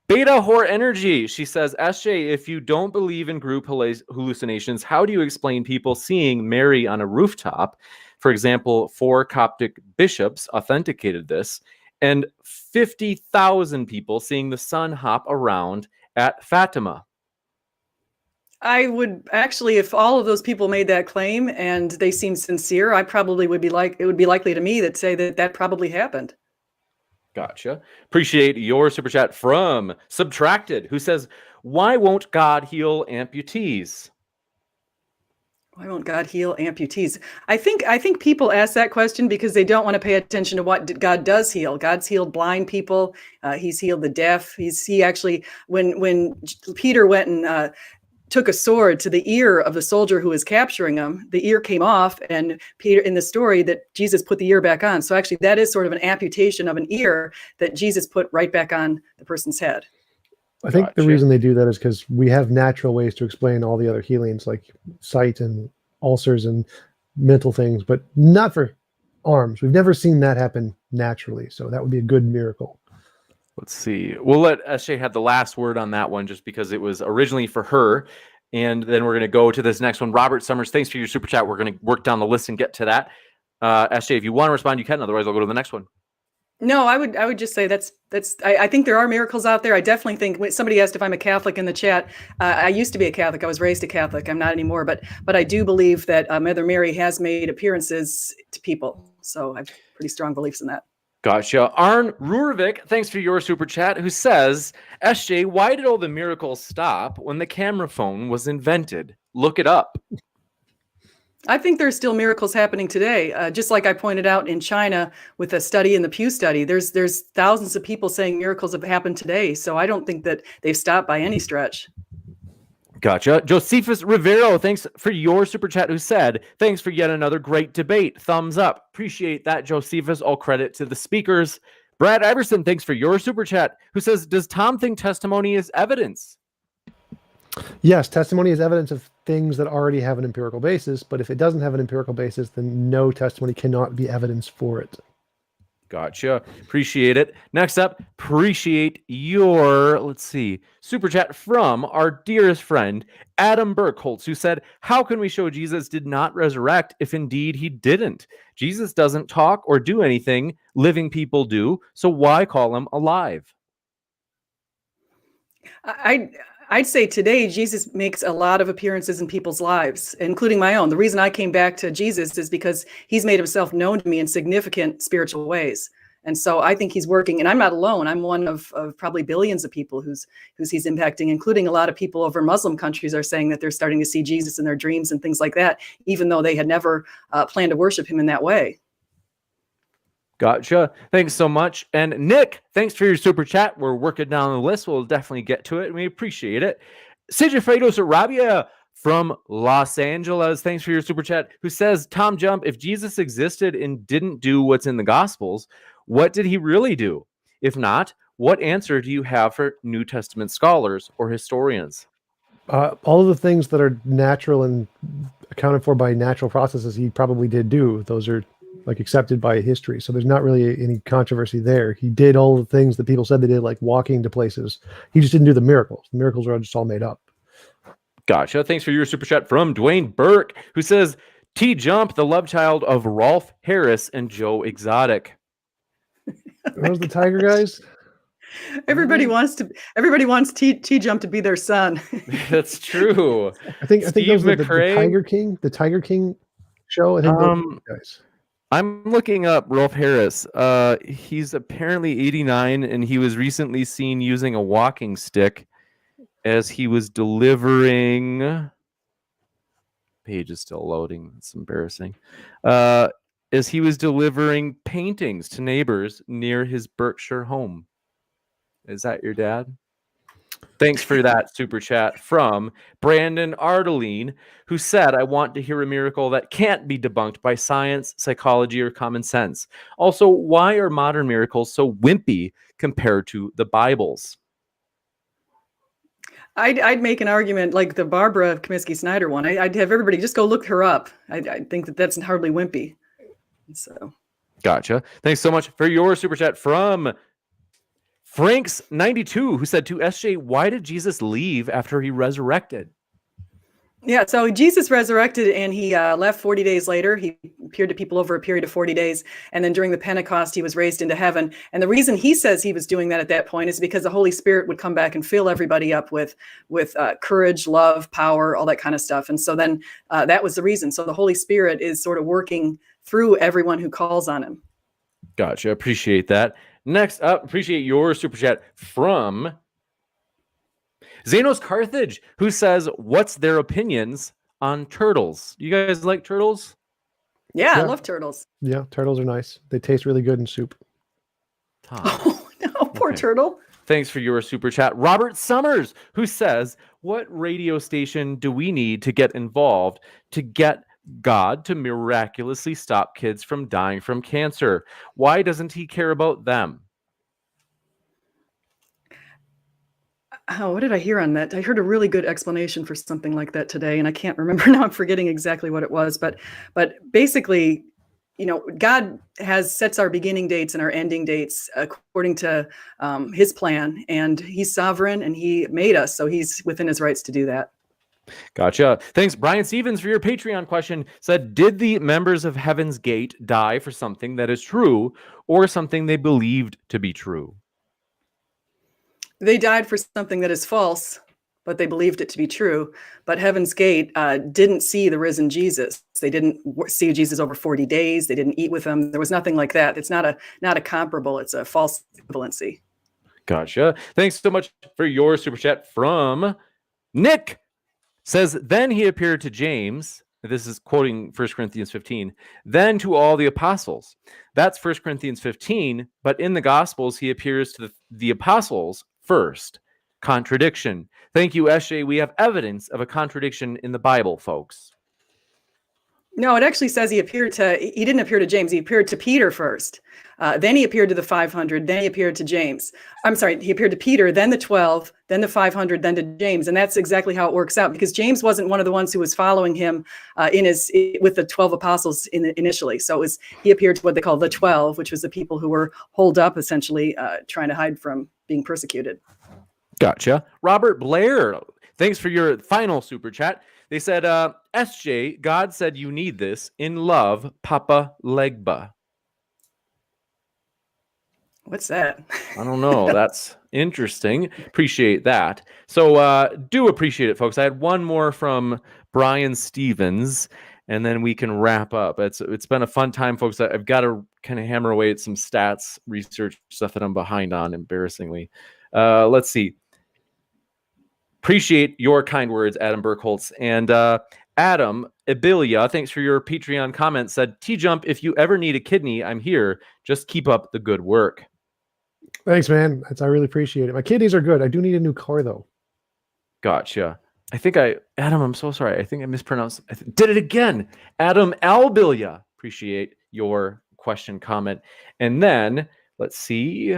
Beta Whore Energy. She says, SJ, if you don't believe in group hallucinations, how do you explain people seeing Mary on a rooftop? For example, 4 Coptic bishops authenticated this, and 50,000 people seeing the sun hop around at Fatima. I would actually, if all of those people made that claim and they seemed sincere, I probably would be likely to me that say that probably happened. Gotcha. Appreciate your super chat from Subtracted, who says, why won't God heal amputees? Why won't God heal amputees? I think people ask that question because they don't want to pay attention to what God does heal. God's healed blind people. He's healed the deaf. He actually, when Peter went and took a sword to the ear of the soldier who was capturing him, the ear came off, and Peter, in the story, that Jesus put the ear back on. So actually that is sort of an amputation of an ear that Jesus put right back on the person's head. I think the reason they do that is because we have natural ways to explain all the other healings, like sight and ulcers and mental things, but not for arms. We've never seen that happen naturally. So that would be a good miracle. Let's see. We'll let SJ have the last word on that one just because it was originally for her. And then we're going to go to this next one. Robert Summers, thanks for your super chat. We're going to work down the list and get to that. SJ, if you want to respond, you can. Otherwise, I'll go to the next one. No, I would just say I think there are miracles out there. I definitely think when somebody asked if I'm a Catholic in the chat, I used to be a Catholic. I was raised a Catholic. I'm not anymore, but I do believe that Mother Mary has made appearances to people. So I have pretty strong beliefs in that. Gotcha. Arn Rurvik, thanks for your super chat, who says, SJ, why did all the miracles stop when the camera phone was invented? Look it up. I think there's still miracles happening today. Just like I pointed out in China with a study in the Pew study, there's thousands of people saying miracles have happened today. So I don't think that they've stopped by any stretch. Gotcha. Josephus Rivero, thanks for your super chat, who said, thanks for yet another great debate. Thumbs up. Appreciate that, Josephus. All credit to the speakers. Brad Iverson, thanks for your super chat, who says, does Tom think testimony is evidence? Yes, testimony is evidence of things that already have an empirical basis, but if it doesn't have an empirical basis, then no testimony cannot be evidence for it. Gotcha. Appreciate it. Next up, appreciate your, let's see, super chat from our dearest friend, Adam Burkholtz, who said, how can we show Jesus did not resurrect if indeed he didn't? Jesus doesn't talk or do anything living people do, so why call him alive? I'd say today Jesus makes a lot of appearances in people's lives, including my own. The reason I came back to Jesus is because he's made himself known to me in significant spiritual ways. And so I think he's working, and I'm not alone. I'm one of probably billions of people who's he's impacting, including a lot of people over Muslim countries are saying that they're starting to see Jesus in their dreams and things like that, even though they had never planned to worship him in that way. Gotcha. Thanks so much. And Nick, thanks for your super chat. We're working down the list. We'll definitely get to it, and we appreciate it. Sigifredo Sarabia from Los Angeles, thanks for your super chat, who says, Tom Jump, if Jesus existed and didn't do what's in the Gospels, what did he really do? If not, what answer do you have for New Testament scholars or historians? All of the things that are natural and accounted for by natural processes, he probably did do. Those are like accepted by history. So there's not really any controversy there. He did all the things that people said they did, like walking to places. He just didn't do the miracles. The miracles are just all made up. Gotcha. Thanks for your super chat from Dwayne Burke, who says, TJump, the love child of Rolf Harris and Joe Exotic. Those the Tiger guys? Everybody wants TJump to be their son. That's true. I think those are the McCrae? the Tiger King show. I think those guys. I'm looking up Rolf Harris. He's apparently 89, and he was recently seen using a walking stick as he was delivering. Page is still loading. It's embarrassing. As he was delivering paintings to neighbors near his Berkshire home. Is that your dad? Thanks for that super chat from Brandon Ardeline, who said, I want to hear a miracle that can't be debunked by science, psychology, or common sense. Also, why are modern miracles so wimpy compared to the Bible's? I'd make an argument like the Barbara Comiskey Snyder one. I'd have everybody just go look her up. I think that's hardly wimpy. So, gotcha. Thanks so much for your super chat from Frank's 92, who said to SJ, why did Jesus leave after he resurrected? Yeah, so Jesus resurrected and he left 40 days later. He appeared to people over a period of 40 days. And then during the Pentecost, he was raised into heaven. And the reason he says he was doing that at that point is because the Holy Spirit would come back and fill everybody up with courage, love, power, all that kind of stuff. And so then that was the reason. So the Holy Spirit is sort of working through everyone who calls on him. Gotcha. Appreciate that. Next up, appreciate your super chat from Xanos Carthage, who says, what's their opinions on turtles? You guys like turtles? Yeah, I love turtles. Yeah, turtles are nice. They taste really good in soup. Tom. Oh, no, poor turtle. Thanks for your super chat. Robert Summers, who says, what radio station do we need to get involved to get God to miraculously stop kids from dying from cancer? Why doesn't he care about them? Oh, what did I hear on that? I heard a really good explanation for something like that today, and I can't remember now. I'm forgetting exactly what it was, but basically, God sets our beginning dates and our ending dates according to his plan, and he's sovereign and he made us, so he's within his rights to do that. Gotcha. Thanks, Brian Stevens, for your Patreon question. Said, did the members of Heaven's Gate die for something that is true or something they believed to be true? They died for something that is false, but they believed it to be true. But Heaven's Gate didn't see the risen Jesus. They didn't see Jesus over 40 days. They didn't eat with him. There was nothing like that. It's not a comparable. It's a false equivalency. Gotcha. Thanks so much for your super chat from Nick. Says, then he appeared to James. This is quoting 1 Corinthians 15. Then to all the apostles. That's 1 Corinthians 15. But in the Gospels, he appears to the apostles first. Contradiction. Thank you, Eshe. We have evidence of a contradiction in the Bible, folks. No, it actually says he didn't appear to James. He appeared to Peter first. Then he appeared to the 500. Then he appeared to James. I'm sorry, he appeared to Peter, then the 12, then the 500, then to James. And that's exactly how it works out, because James wasn't one of the ones who was following him with the 12 apostles initially. So he appeared to what they call the 12, which was the people who were holed up, essentially trying to hide from being persecuted. Gotcha. Robert Blair, thanks for your final super chat. They said, SJ, God said you need this. In love, Papa Legba. What's that? I don't know. That's interesting. Appreciate that. So do appreciate it, folks. I had one more from Brian Stevens. and then we can wrap up. It's been a fun time, folks. I've got to kind of hammer away at some stats research stuff that I'm behind on, embarrassingly. Let's see. Appreciate your kind words, Adam Burkholtz. And Adam Abilia, thanks for your Patreon comment, said, TJump, if you ever need a kidney, I'm here. Just keep up the good work. Thanks, man. I really appreciate it. My kidneys are good. I do need a new car, though. Gotcha. Adam, I'm so sorry. I think I mispronounced. Did it again. Adam Albilia. Appreciate your question, comment. And then, let's see.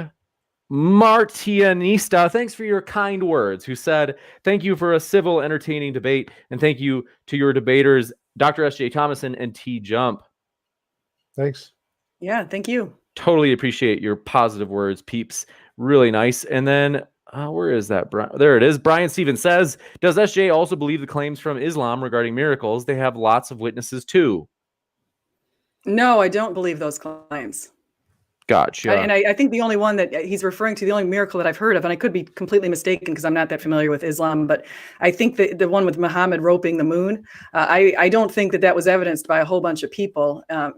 Martianista, thanks for your kind words, who said, thank you for a civil, entertaining debate, and thank you to your debaters, Dr. S.J. Thomason and TJump. Thanks. Yeah, thank you. Totally appreciate your positive words, peeps. Really nice. And then, where is that? There it is. Brian Stevens says, does SJ also believe the claims from Islam regarding miracles? They have lots of witnesses too. No, I don't believe those claims. Gotcha. And I think the only one that he's referring to, the only miracle that I've heard of, and I could be completely mistaken because I'm not that familiar with Islam, but I think the one with Muhammad roping the moon, I don't think that was evidenced by a whole bunch of people. I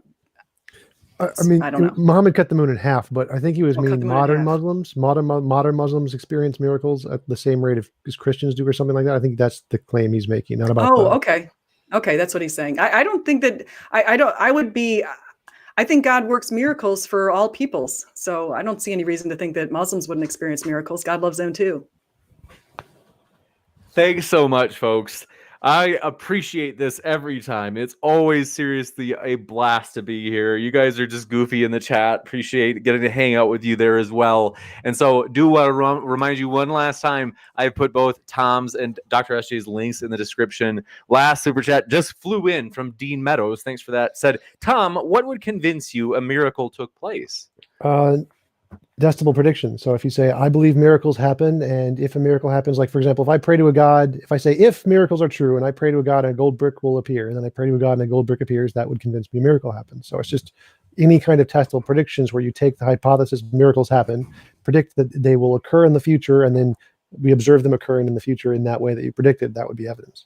mean, I don't know. Muhammad cut the moon in half, but I think he was meaning modern half. Muslims. Modern Muslims experience miracles at the same rate as Christians do, or something like that. I think that's the claim he's making, not about. Okay, that's what he's saying. I don't think that I think God works miracles for all peoples. So I don't see any reason to think that Muslims wouldn't experience miracles. God loves them too. Thanks so much, folks. I appreciate this every time. It's always seriously a blast to be here. You guys are just goofy in the chat. Appreciate getting to hang out with you there as well. And so do want to remind you one last time, I put both Tom's and Dr. SJ's links in the description. Last super chat just flew in from Dean Meadows. Thanks for that. Said, Tom, what would convince you a miracle took place? Decimal prediction. So if you say, I believe miracles happen, and if a miracle happens, like for example, if I pray to a God, if I say, if miracles are true, and I pray to a God and a gold brick will appear, and then I pray to a God and a gold brick appears, that would convince me a miracle happens. So it's just any kind of testable predictions where you take the hypothesis miracles happen, predict that they will occur in the future, and then we observe them occurring in the future in that way that you predicted, that would be evidence.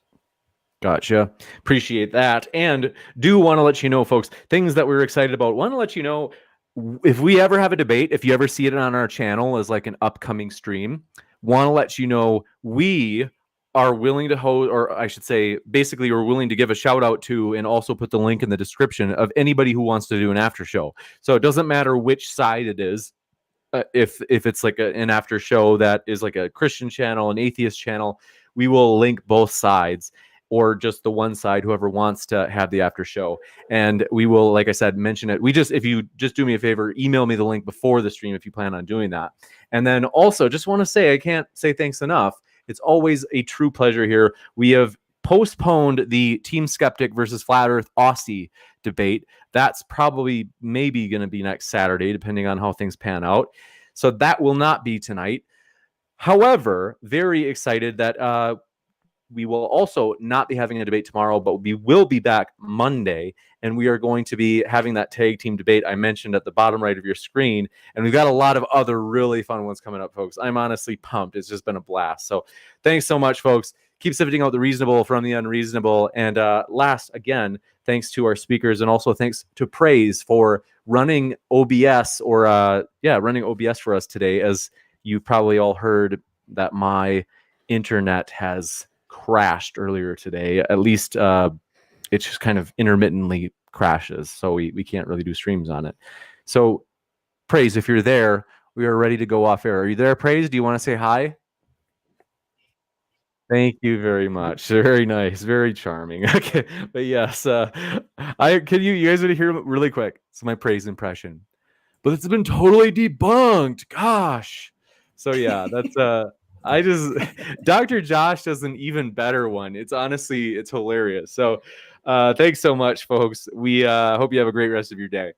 Gotcha. Appreciate that. And do want to let you know, folks, things that we're excited about. Want to let you know, if we ever have a debate, if you ever see it on our channel as like an upcoming stream, want to let you know we are willing to host, or I should say, basically we're willing to give a shout out to and also put the link in the description of anybody who wants to do an after show. So it doesn't matter which side it is. If it's like an after show that is like a Christian channel, an atheist channel, we will link both sides, or just the one side, whoever wants to have the after show. And we will, like I said, mention it. If you just do me a favor, email me the link before the stream if you plan on doing that. And then also just want to say, I can't say thanks enough. It's always a true pleasure here. We have postponed the Team Skeptic versus Flat Earth Aussie debate. That's probably maybe going to be next Saturday, depending on how things pan out. So that will not be tonight. However, very excited that we will also not be having a debate tomorrow, but we will be back Monday, and we are going to be having that tag team debate I mentioned at the bottom right of your screen. And we've got a lot of other really fun ones coming up, folks. I'm honestly pumped. It's just been a blast. So thanks so much, folks. Keep sifting out the reasonable from the unreasonable. And last, again, thanks to our speakers, and also thanks to Praise for running OBS running OBS for us today. As you've probably all heard, that my internet has crashed earlier today. At least it just kind of intermittently crashes, so we can't really do streams on it. So Praise, if you're there, we are ready to go off air. Are you there, Praise? Do you want to say hi? Thank you very much. Very nice, very charming. Okay, but yes, you guys want to hear really quick? It's my Praise impression, but it's been totally debunked. Gosh. So yeah, that's Dr. Josh does an even better one. It's hilarious. So thanks so much, folks. We hope you have a great rest of your day.